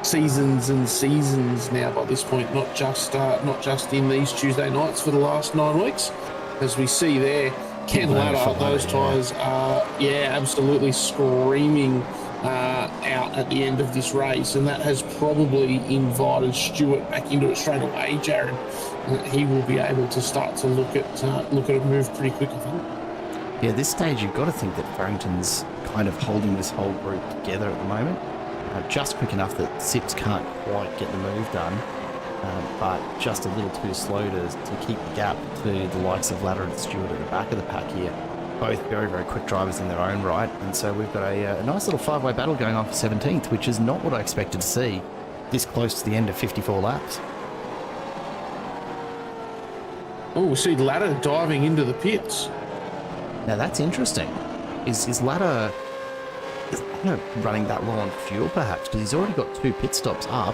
seasons and seasons now by this point, not just in these Tuesday nights for the last 9 weeks. As we see there, Ken Ladder, those tyres are, absolutely screaming out at the end of this race, and that has probably invited Stewart back into it straight away, Jared. He will be able to start to look at a move pretty quick, I think. Yeah, at this stage, you've got to think that Farrington's kind of holding this whole group together at the moment. Just quick enough that Sips can't quite get the move done, but just a little too slow to keep the gap to the likes of Ladder and Stewart at the back of the pack here. Both very, very quick drivers in their own right, and so we've got a nice little five-way battle going on for 17th, which is not what I expected to see this close to the end of 54 laps. Oh, we see Ladder diving into the pits. Now that's interesting. Is Ladder running that low on fuel perhaps? Because he's already got 2 pit stops up,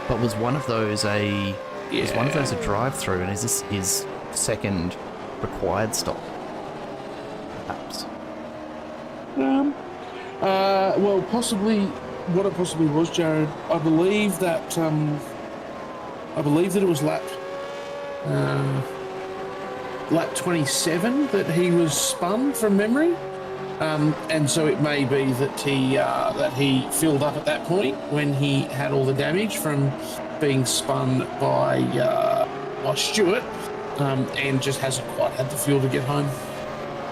but was one of those a drive-through, and is this his second required stop? Perhaps. Well, possibly. What it possibly was, Jared. I believe that it was lap 27 that he was spun from memory. And so it may be that he filled up at that point when he had all the damage from being spun by Stewart, and just hasn't quite had the fuel to get home.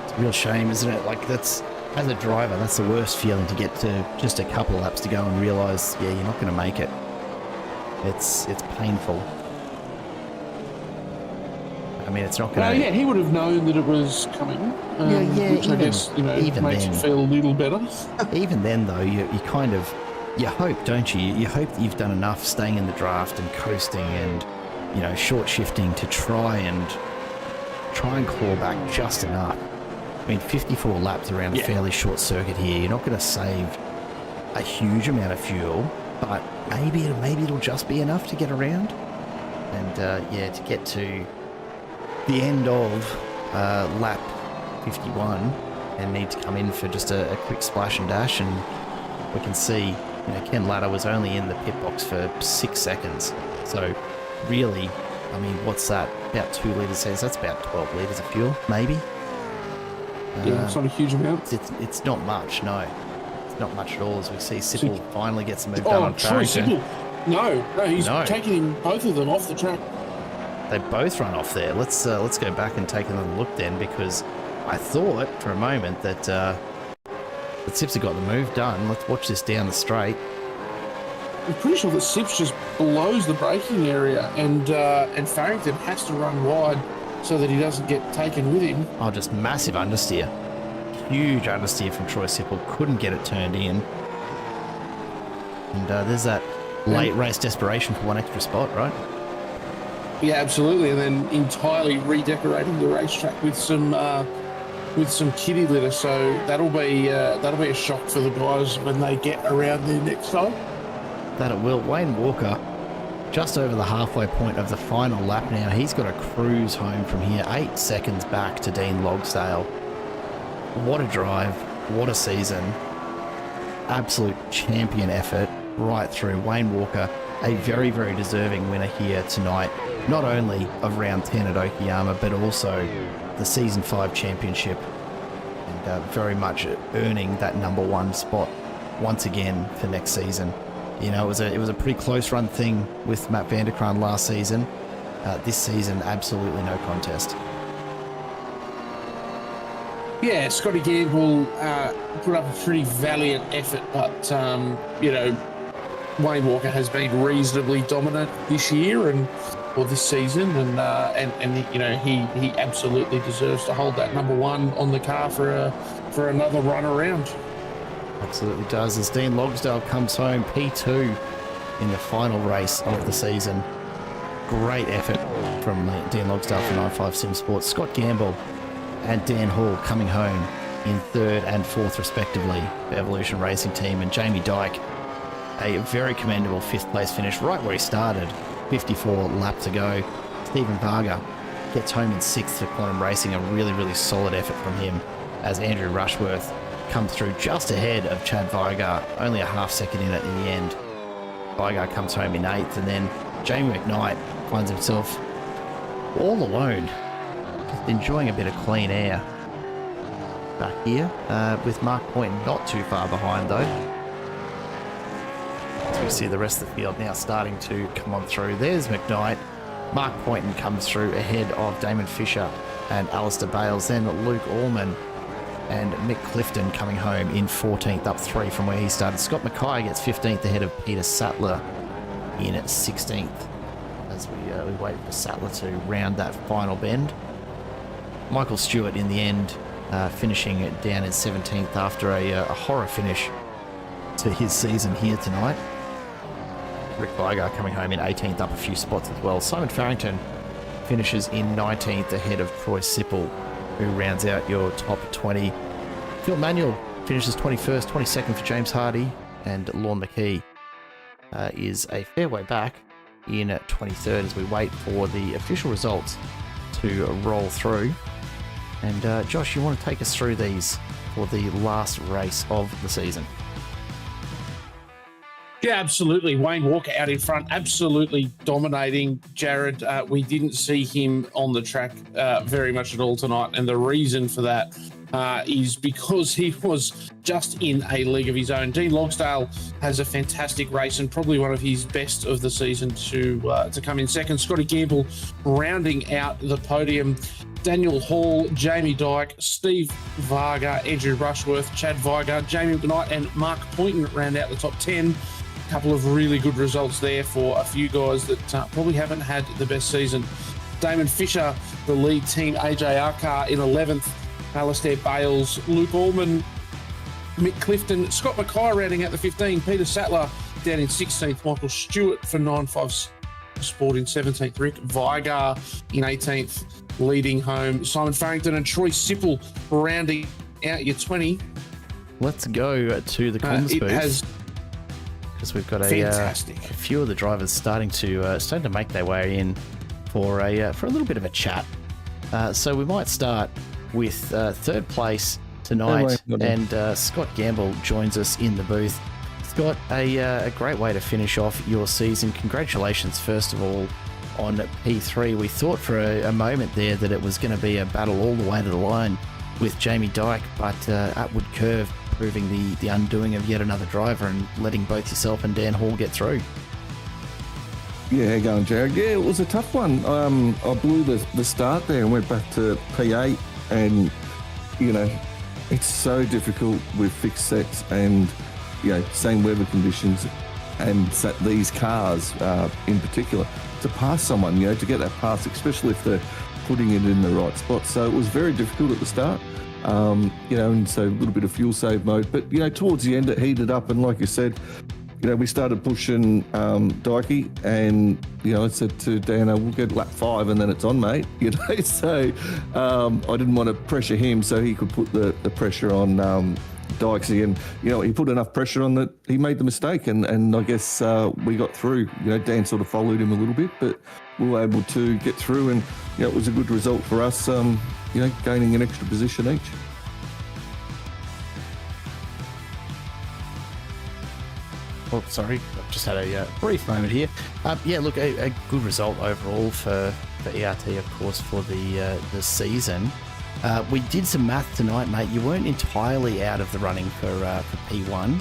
It's a real shame, isn't it? Like, that's, as a driver, that's the worst feeling, to get to just a couple of laps to go and realise, you're not going to make it. It's painful. I mean, it's not going to... yeah, he would have known that it was coming. Which I guess, even makes it feel a little better. Even then, though, you kind of... You hope, don't you? You hope that you've done enough staying in the draft and coasting and, short shifting to try and claw back just enough. I mean, 54 laps around a fairly short circuit here. You're not going to save a huge amount of fuel, but maybe it'll just be enough to get around. And, to get to the end of lap 51 and need to come in for just a quick splash and dash, and we can see Ken Ladder was only in the pit box for 6 seconds. So really, I mean, what's that? About 2 litres says that's about 12 litres of fuel, maybe. It's not a huge amount. It's not much, no. It's not much at all, as we see Sipple finally gets the move done on Farrington. No, he's taking both of them off the track. They both run off there. Let's go back and take another look then, because I thought for a moment that Sips had got the move done. Let's watch this down the straight. I'm pretty sure that Sips just blows the braking area, and Farrington has to run wide so that he doesn't get taken with him. Oh, just massive understeer. Huge understeer from Troy Sipple. Couldn't get it turned in. And there's that late race desperation for one extra spot, right? Yeah, absolutely. And then entirely redecorating the racetrack with some kitty litter. So that'll be a shock for the guys when they get around there next time. That it will. Wayne Walker, just over the halfway point of the final lap now. He's got to cruise home from here. 8 seconds back to Dean Logsdale. What a drive. What a season. Absolute champion effort right through. Wayne Walker, a very, very deserving winner here tonight. Not only of round 10 at Okayama, but also the Season 5 championship. And very much earning that #1 spot once again for next season. It was a pretty close run thing with Matt Vanderkraan last season. This season, absolutely no contest. Yeah, Scotty Gamble put up a pretty valiant effort, but Wayne Walker has been reasonably dominant this year or this season, and he absolutely deserves to hold that #1 on the car for another run around. Absolutely does, as Dean Logsdale comes home P2 in the final race of the season. Great effort from Dean Logsdale for 95 Sim Sports. Scott Gamble and Dan Hall coming home in third and fourth respectively for Evolution Racing Team, and Jamie Dyke, a very commendable fifth place finish right where he started, 54 laps to go. Stephen Varga gets home in sixth for Quantum Racing, a really, really solid effort from him, as Andrew Rushworth comes through just ahead of Chad Vigar, only a half second in it in the end. Vigar comes home in eighth, and then Jamie McKnight finds himself all alone, just enjoying a bit of clean air back here, with Mark Point not too far behind though. As we see the rest of the field now starting to come on through. There's McKnight. Mark Poynton comes through ahead of Damon Fisher and Alistair Bales. Then Luke Allman and Mick Clifton coming home in 14th, up 3 from where he started. Scott Mackay gets 15th ahead of Peter Sattler in 16th as we wait for Sattler to round that final bend. Michael Stewart in the end finishing it down in 17th after a horror finish to his season here tonight. Rick Vigar coming home in 18th, up a few spots as well. Simon Farrington finishes in 19th ahead of Troy Sipple, who rounds out your top 20. Phil Manuel finishes 21st, 22nd for James Hardy, and Lorne McKee is a fair way back in 23rd as we wait for the official results to roll through. And Josh, you want to take us through these for the last race of the season? Yeah, absolutely. Wayne Walker out in front, absolutely dominating. Jared, we didn't see him on the track very much at all tonight. And the reason for that is because he was just in a league of his own. Dean Logsdale has a fantastic race and probably one of his best of the season to come in second. Scotty Gamble rounding out the podium. Daniel Hall, Jamie Dyke, Steve Varga, Andrew Rushworth, Chad Vigar, Jamie McKnight and Mark Poynton round out the top 10. A couple of really good results there for a few guys that probably haven't had the best season. Damon Fisher, the lead team, AJ Arkar in 11th, Alistair Bales, Luke Allman, Mick Clifton, Scott Mackay rounding out the 15, Peter Sattler down in 16th, Michael Stewart for 9-5 Sport in 17th, Rick Vigar in 18th, leading home, Simon Farrington and Troy Sipple rounding out your 20. Let's go to the comms booth, because we've got a few of the drivers starting to make their way in for a little bit of a chat. So we might start with third place tonight, and Scott Gamble joins us in the booth. Scott, a great way to finish off your season. Congratulations, first of all, on P3. We thought for a moment there that it was going to be a battle all the way to the line with Jamie Dyke, but upward curve proving the undoing of yet another driver and letting both yourself and Dan Hall get through. Yeah, how you going, Jared? Yeah, it was a tough one. I blew the start there and went back to P8, and, you know, it's so difficult with fixed sets and, you know, same weather conditions and these cars in particular, to pass someone, you know, to get that pass, especially if they're putting it in the right spot. So it was very difficult at the start. You know, and so a little bit of fuel save mode, but, you know, towards the end it heated up, and like you said, you know, we started pushing Dykey, and, you know, I said to Dano, we'll get lap 5 and then it's on, mate, you know. So I didn't want to pressure him so he could put the pressure on Dykesy, and, you know, he put enough pressure on that he made the mistake, and I guess we got through. You know, Dan sort of followed him a little bit, but we were able to get through, and, you know, it was a good result for us, you know, gaining an extra position each. Oh, sorry, I've just had a brief moment here. Yeah, look, a good result overall for ERT, of course, for the season. We did some math tonight, mate. You weren't entirely out of the running for P1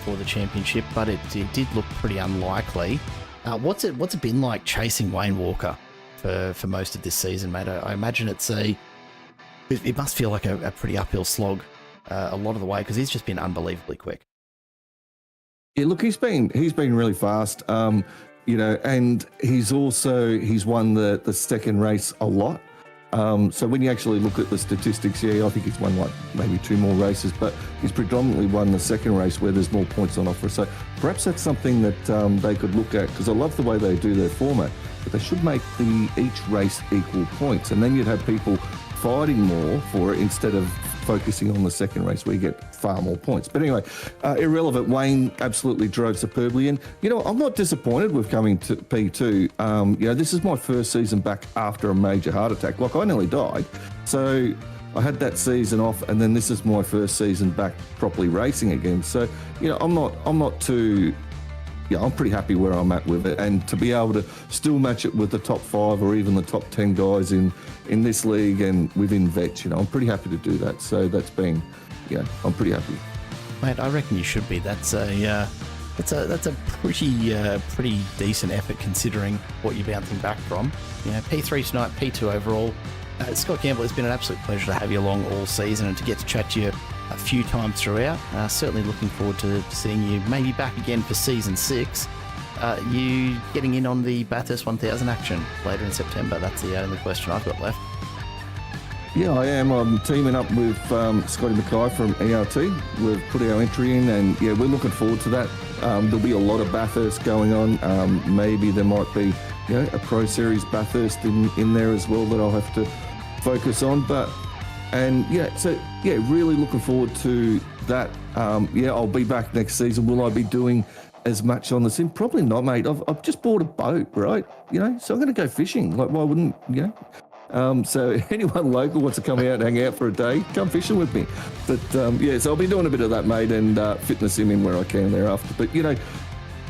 for the championship, but it did look pretty unlikely. What's it been like chasing Wayne Walker for most of this season, mate? I imagine it must feel like a pretty uphill slog a lot of the way, because he's just been unbelievably quick. Yeah, look, he's been really fast, you know, and he's won the second race a lot. So when you actually look at the statistics, yeah, I think he's won like maybe 2 more races, but he's predominantly won the second race where there's more points on offer. So perhaps that's something that they could look at, because I love the way they do their format, but they should make each race equal points, and then you'd have people fighting more for it instead of focusing on the second race where you get far more points. But anyway, irrelevant. Wayne absolutely drove superbly. And, you know, I'm not disappointed with coming to P2. You know, this is my first season back after a major heart attack. Like, I nearly died. So I had that season off, and then this is my first season back properly racing again. So, you know, I'm not too... Yeah, I'm pretty happy where I'm at with it, and to be able to still match it with the top 5 or even the top 10 guys in this league and within vets, you know, I'm pretty happy to do that. So that's been, yeah, I'm pretty happy. Mate, I reckon you should be. That's a pretty decent effort considering what you're bouncing back from. You know, P3 tonight, P2 overall. Scott Gamble, it's been an absolute pleasure to have you along all season and to get to chat to you a few times throughout. Certainly looking forward to seeing you maybe back again for season 6. You getting in on the Bathurst 1000 action later in September? That's the only question I've got left. Yeah, I am. I'm teaming up with Scotty Mackay from ERT. We've put our entry in, and yeah, we're looking forward to that. There'll be a lot of Bathurst going on. Maybe there might be, you know, a Pro Series Bathurst in there as well that I'll have to focus on. Really looking forward to that. I'll be back next season. Will I be doing as much on the sim? Probably not, mate. I've just bought a boat, right? You know, so I'm going to go fishing. Like, why wouldn't, you know? So anyone local wants to come out and hang out for a day, come fishing with me. But so I'll be doing a bit of that, mate, and fitness simming where I can thereafter. But, you know,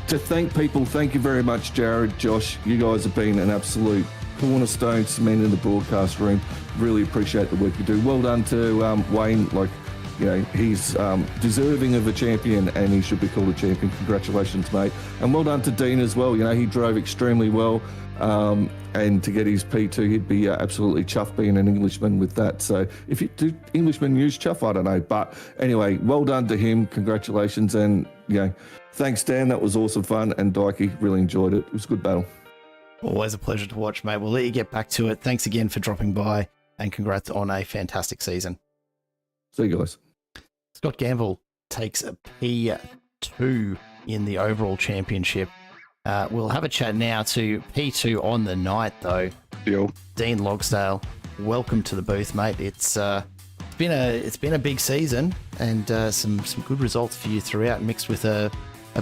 to thank people, thank you very much, Jared, Josh. You guys have been an absolute cornerstone cement in the broadcast room. Really appreciate the work you do. Well done to Wayne. Like, you know, he's deserving of a champion, and he should be called a champion. Congratulations, mate. And well done to Dean as well. You know, he drove extremely well. And to get his P2, he'd be absolutely chuffed being an Englishman with that. So if you do Englishmen use chuff, I don't know. But anyway, well done to him. Congratulations. And, you know, thanks, Dan. That was awesome fun. And Dikey, really enjoyed it. It was a good battle. Always a pleasure to watch, mate. We'll let you get back to it. Thanks again for dropping by, and congrats on a fantastic season. See you guys. Scott Gamble takes a P2 in the overall championship. We'll have a chat now to P2 on the night, though. Yo. Dean Logsdale, welcome to the booth, mate. It's been a big season, and some good results for you throughout, mixed with a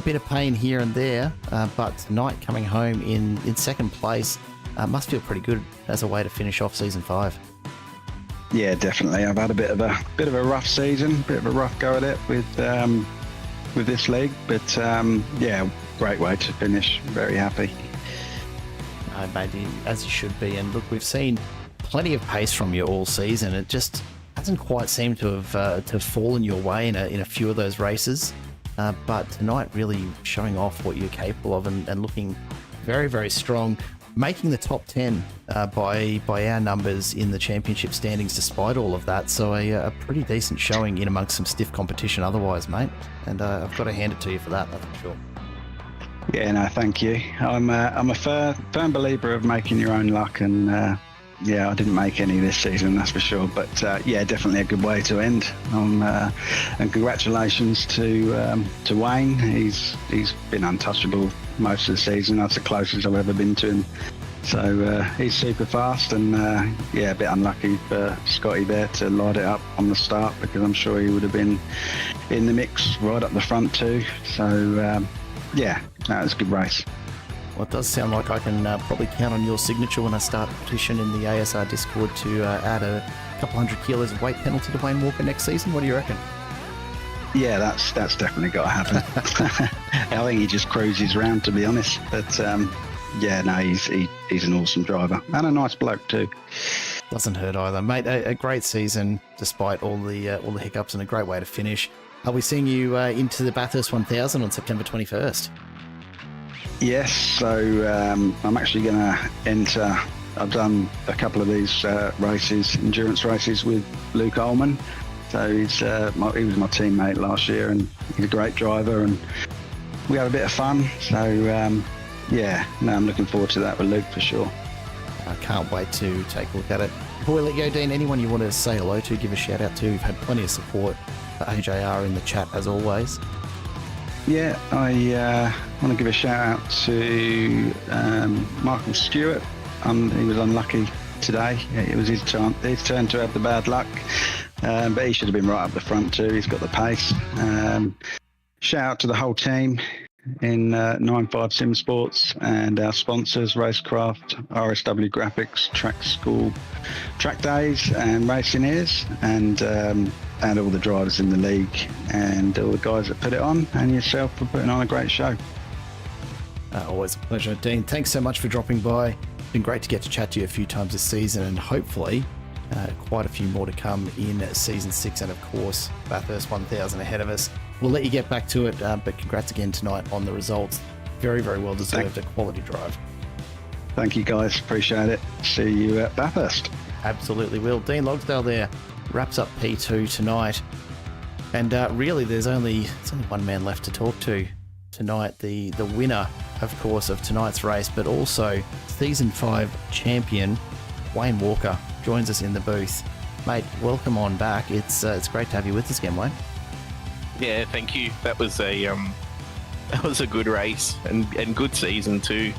bit of pain here and there. But tonight, coming home in second place, must feel pretty good as a way to finish off season 5. Yeah, definitely. I've had a bit of a rough season, bit of a rough go at it with this league, but great way to finish. Very happy. Mate, as you should be. And look, we've seen plenty of pace from you all season. It just hasn't quite seemed to have fallen your way in a few of those races. But tonight, really showing off what you're capable of and looking very, very strong. Making the top 10 by our numbers in the championship standings despite all of that. So a pretty decent showing in amongst some stiff competition otherwise, mate. And I've got to hand it to you for that, that's for sure. Yeah, no, thank you. I'm a firm believer of making your own luck, and I didn't make any this season, that's for sure. But definitely a good way to end. And congratulations to Wayne. He's been untouchable most of the season. That's the closest I've ever been to him. So he's super fast, and a bit unlucky for Scotty there to light it up on the start, because I'm sure he would have been in the mix right up the front too. So it was a good race. Well, it does sound like I can probably count on your signature when I start a petition in the ASR Discord to add a couple hundred kilos of weight penalty to Wayne Walker next season. What do you reckon? Yeah, that's definitely got to happen. I think he just cruises around, to be honest. But he's an awesome driver and a nice bloke too. Doesn't hurt either, mate. A great season despite all the hiccups, and a great way to finish. Are we seeing you into the Bathurst 1000 on September 21st? Yes, so I'm actually going to enter. I've done a couple of these endurance races with Luke Ullman. So he was my teammate last year, and he's a great driver, and we had a bit of fun. So I'm looking forward to that with Luke for sure. I can't wait to take a look at it. Before we let you go, Dean, anyone you want to say hello to, give a shout out to? We've had plenty of support for AJR in the chat as always. Yeah, I want to give a shout out to Michael Stewart. He was unlucky today. It was his turn to have the bad luck. But he should have been right up the front too. He's got the pace. Shout out to the whole team in 95 Sim Sports and our sponsors, Racecraft, RSW Graphics, Track School, Track Days and Racing Ears, and all the drivers in the league and all the guys that put it on, and yourself for putting on a great show. Always a pleasure. Dean, thanks so much for dropping by. It's been great to get to chat to you a few times this season, and hopefully quite a few more to come in season 6, and of course Bathurst 1000 ahead of us. We'll let you get back to it, but congrats again tonight on the results. Very, very well deserved. A quality drive. Thank you guys, appreciate it. See you at Bathurst. Absolutely will. Dean Logsdale there wraps up P2 tonight, and really there's only one man left to talk to tonight. The winner, of course, of tonight's race, but also season 5 champion Wayne Walker joins us in the booth. Mate, welcome on back. It's great to have you with us again, Wayne. Yeah, thank you. That was a good race and good season too.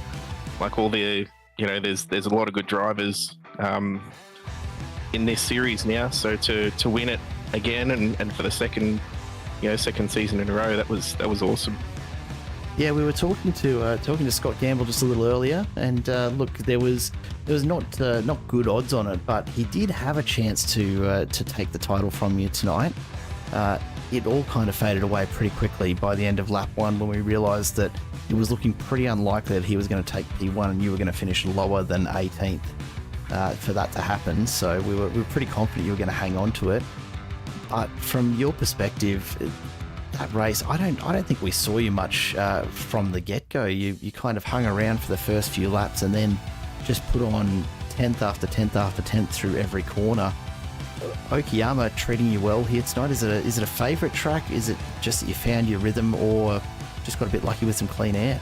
Like all the, there's a lot of good drivers in this series now. So to win it again and for the second season in a row, that was awesome. Yeah, we were talking to Scott Gamble just a little earlier, and look, there was not good odds on it, but he did have a chance to take the title from you tonight. It all kind of faded away pretty quickly by the end of lap 1 when we realised that it was looking pretty unlikely that he was going to take P1 and you were going to finish lower than 18th for that to happen. So we were pretty confident you were going to hang on to it. But from your perspective, that race, I don't think we saw you much from the get-go. You kind of hung around for the first few laps and then just put on 10th after 10th after 10th through every corner. Okayama treating you well here tonight? Is it a favourite track? Is it just that you found your rhythm, or just got a bit lucky with some clean air?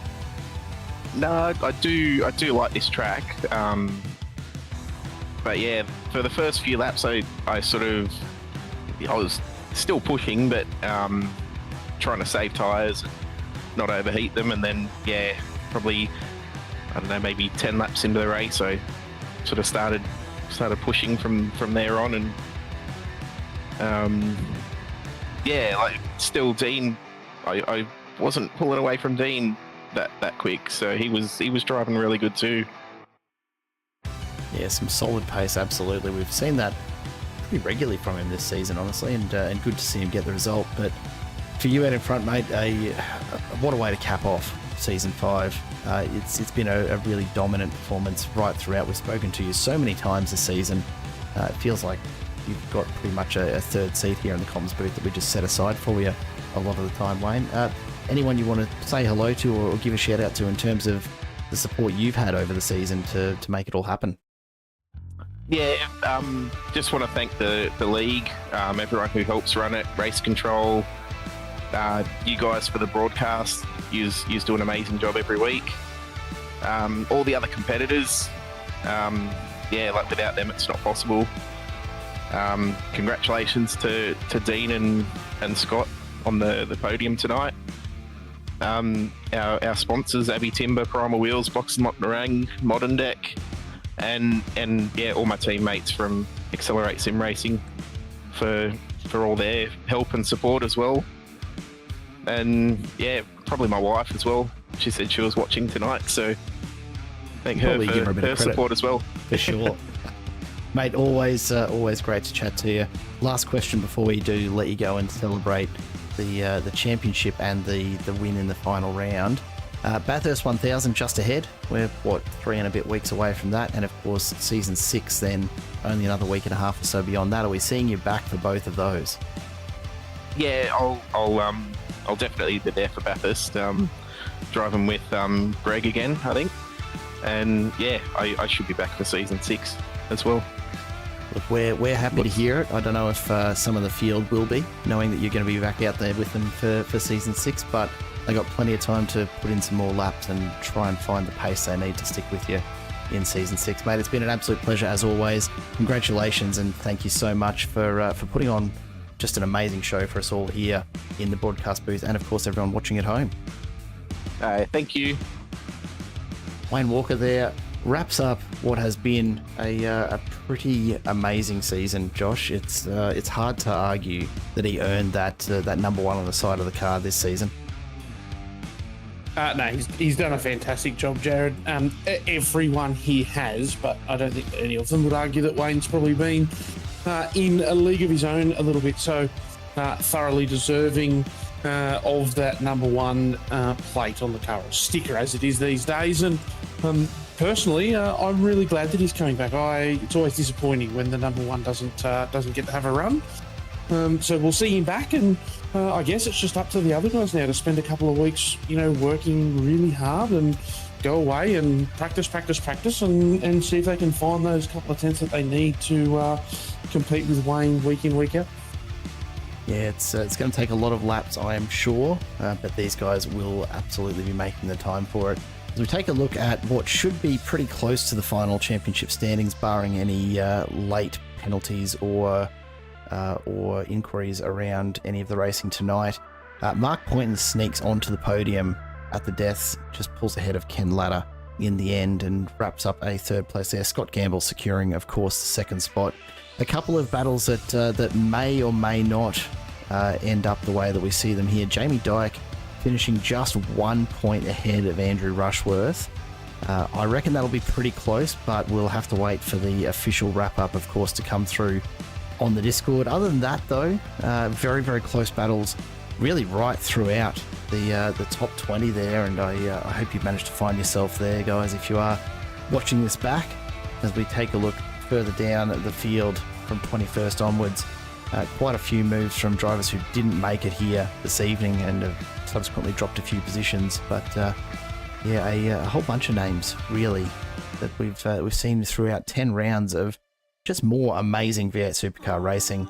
No, I do like this track. But yeah, for the first few laps, I was still pushing, but trying to save tyres, not overheat them, and then probably maybe 10 laps into the race, I sort of started pushing from there on, and still Dean, I wasn't pulling away from Dean that quick, so he was driving really good too. Yeah, some solid pace, absolutely. We've seen that pretty regularly from him this season, honestly, and good to see him get the result. But for you out in front, mate, what a way to cap off season 5. It's been a really dominant performance right throughout. We've spoken to you so many times this season. It feels like you've got pretty much a third seat here in the comms booth that we just set aside for you a lot of the time, Wayne. Anyone you want to say hello to or give a shout out to in terms of the support you've had over the season to make it all happen? Yeah, just want to thank the league, everyone who helps run it, Race Control, you guys for the broadcast. You do an amazing job every week. All the other competitors, without them it's not possible. Congratulations to Dean and Scott on the podium tonight. Our sponsors, Abbey Timber, Primal Wheels, Box and Lock Narang, Modern Deck, and all my teammates from Accelerate Sim Racing for all their help and support as well. And probably my wife as well. She said she was watching tonight, so thank her for her support as well. For sure. Mate, always great to chat to you. Last question before we do let you go and celebrate the championship and the win in the final round. Bathurst 1000 just ahead. We're 3 and a bit weeks away from that, and of course season 6 then only another week and a half or so beyond that. Are we seeing you back for both of those? Yeah, I'll definitely be there for Bathurst, driving with Greg again, I think, and I should be back for season 6 as well. Look, we're happy to hear it. I don't know if some of the field will be, knowing that you're going to be back out there with them for season 6, but they got plenty of time to put in some more laps and try and find the pace they need to stick with you in season 6. Mate, it's been an absolute pleasure as always. Congratulations and thank you so much for putting on just an amazing show for us all here in the broadcast booth, and of course everyone watching at home. Thank you. Wayne Walker there, wraps up what has been a pretty amazing season, Josh. It's hard to argue that he earned that number one on the side of the car this season. No, he's done a fantastic job, Jared. Everyone he has, but I don't think any of them would argue that Wayne's probably been in a league of his own a little bit. So thoroughly deserving of that number one plate on the car, or sticker as it is these days. And personally, I'm really glad that he's coming back. It's always disappointing when the number one doesn't get to have a run. So we'll see him back, and I guess it's just up to the other guys now to spend a couple of weeks, working really hard and go away and practice and see if they can find those couple of tenths that they need to compete with Wayne week in, week out. Yeah, it's going to take a lot of laps, I am sure, but these guys will absolutely be making the time for it. As we take a look at what should be pretty close to the final championship standings, barring any late penalties or inquiries around any of the racing tonight. Mark Poynton sneaks onto the podium at the deaths, just pulls ahead of Ken Latta in the end and wraps up a third place there. Scott Gamble securing, of course, the second spot. A couple of battles that may or may not end up the way that we see them here. Jamie Dyke finishing just 1 point ahead of Andrew Rushworth. I reckon that'll be pretty close, but we'll have to wait for the official wrap-up, of course, to come through on the Discord. Other than that, though, very, very close battles really right throughout the top 20 there, and I hope you've managed to find yourself there, guys, if you are watching this back, as we take a look further down at the field from 21st onwards. Quite a few moves from drivers who didn't make it here this evening and have subsequently dropped a few positions, but a whole bunch of names really that we've seen throughout 10 rounds of just more amazing V8 supercar racing.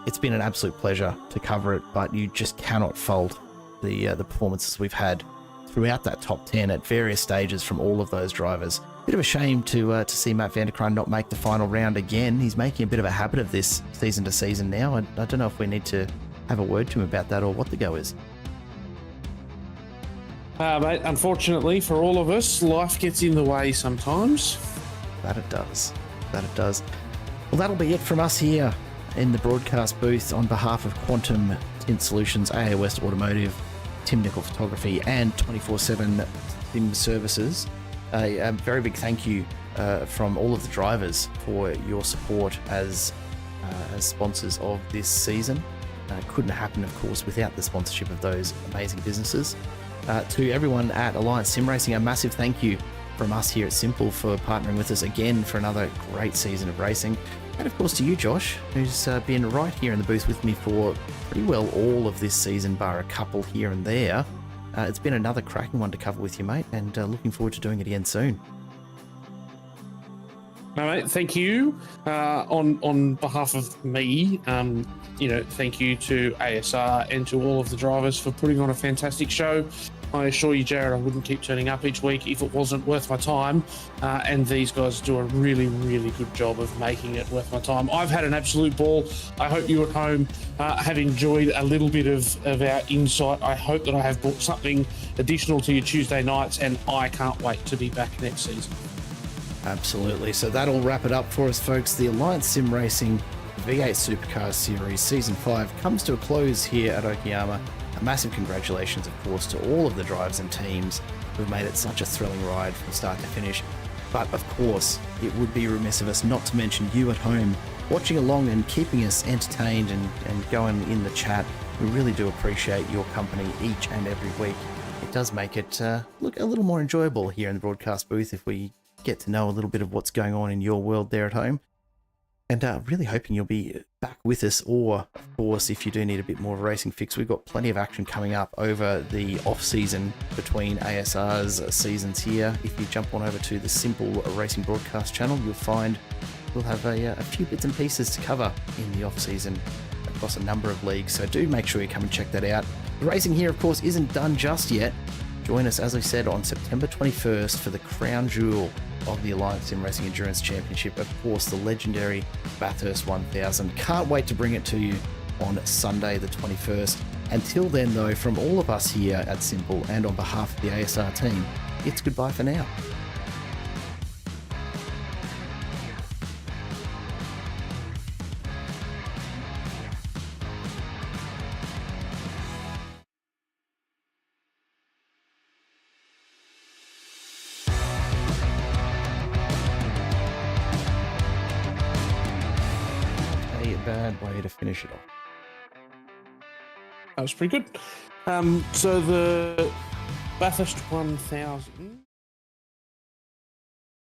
It's been an absolute pleasure to cover it, but you just cannot fault the performances we've had throughout that top 10 at various stages from all of those drivers. Bit of a shame to see Matt Vanderkraan not make the final round again. He's making a bit of a habit of this season to season now. I don't know if we need to have a word to him about that or what the go is. Mate, unfortunately for all of us, life gets in the way sometimes. That it does. Well, that'll be it from us here in the broadcast booth on behalf of Quantum, Tint Solutions, AA West Automotive, Tim Nicol Photography, and 24/7 Sim Services. A very big thank you from all of the drivers for your support as sponsors of this season. Couldn't happen, of course, without the sponsorship of those amazing businesses. To everyone at Alliance Sim Racing, a massive thank you from us here at Simple for partnering with us again for another great season of racing. And of course to you, Josh, who's been right here in the booth with me for pretty well all of this season, bar a couple here and there. It's been another cracking one to cover with you, mate, and looking forward to doing it again soon. No, mate, thank you. On behalf of me, thank you to ASR and to all of the drivers for putting on a fantastic show. I assure you, Jared, I wouldn't keep turning up each week if it wasn't worth my time. And these guys do a really, really good job of making it worth my time. I've had an absolute ball. I hope you at home have enjoyed a little bit of our insight. I hope that I have brought something additional to your Tuesday nights, and I can't wait to be back next season. Absolutely. So that'll wrap it up for us, folks. The Alliance Sim Racing V8 Supercars Series Season 5 comes to a close here at Okayama. A massive congratulations, of course, to all of the drivers and teams who've made it such a thrilling ride from start to finish. But, of course, it would be remiss of us not to mention you at home watching along and keeping us entertained and going in the chat. We really do appreciate your company each and every week. It does make it look a little more enjoyable here in the broadcast booth if we get to know a little bit of what's going on in your world there at home. And really hoping you'll be back with us, or, of course, if you do need a bit more of a racing fix, we've got plenty of action coming up over the off-season between ASR's seasons here. If you jump on over to the Simple Racing Broadcast channel, you'll find we'll have a few bits and pieces to cover in the off-season across a number of leagues, so do make sure you come and check that out. The racing here, of course, isn't done just yet. Join us, as I said, on September 21st for the crown jewel of the Alliance Sim Racing Endurance Championship, of course, the legendary Bathurst 1000. Can't wait to bring it to you on Sunday the 21st. Until then, though, from all of us here at Simple and on behalf of the ASR team, it's goodbye for now. a bad way to finish it off. That was pretty good. So the Bathurst 1000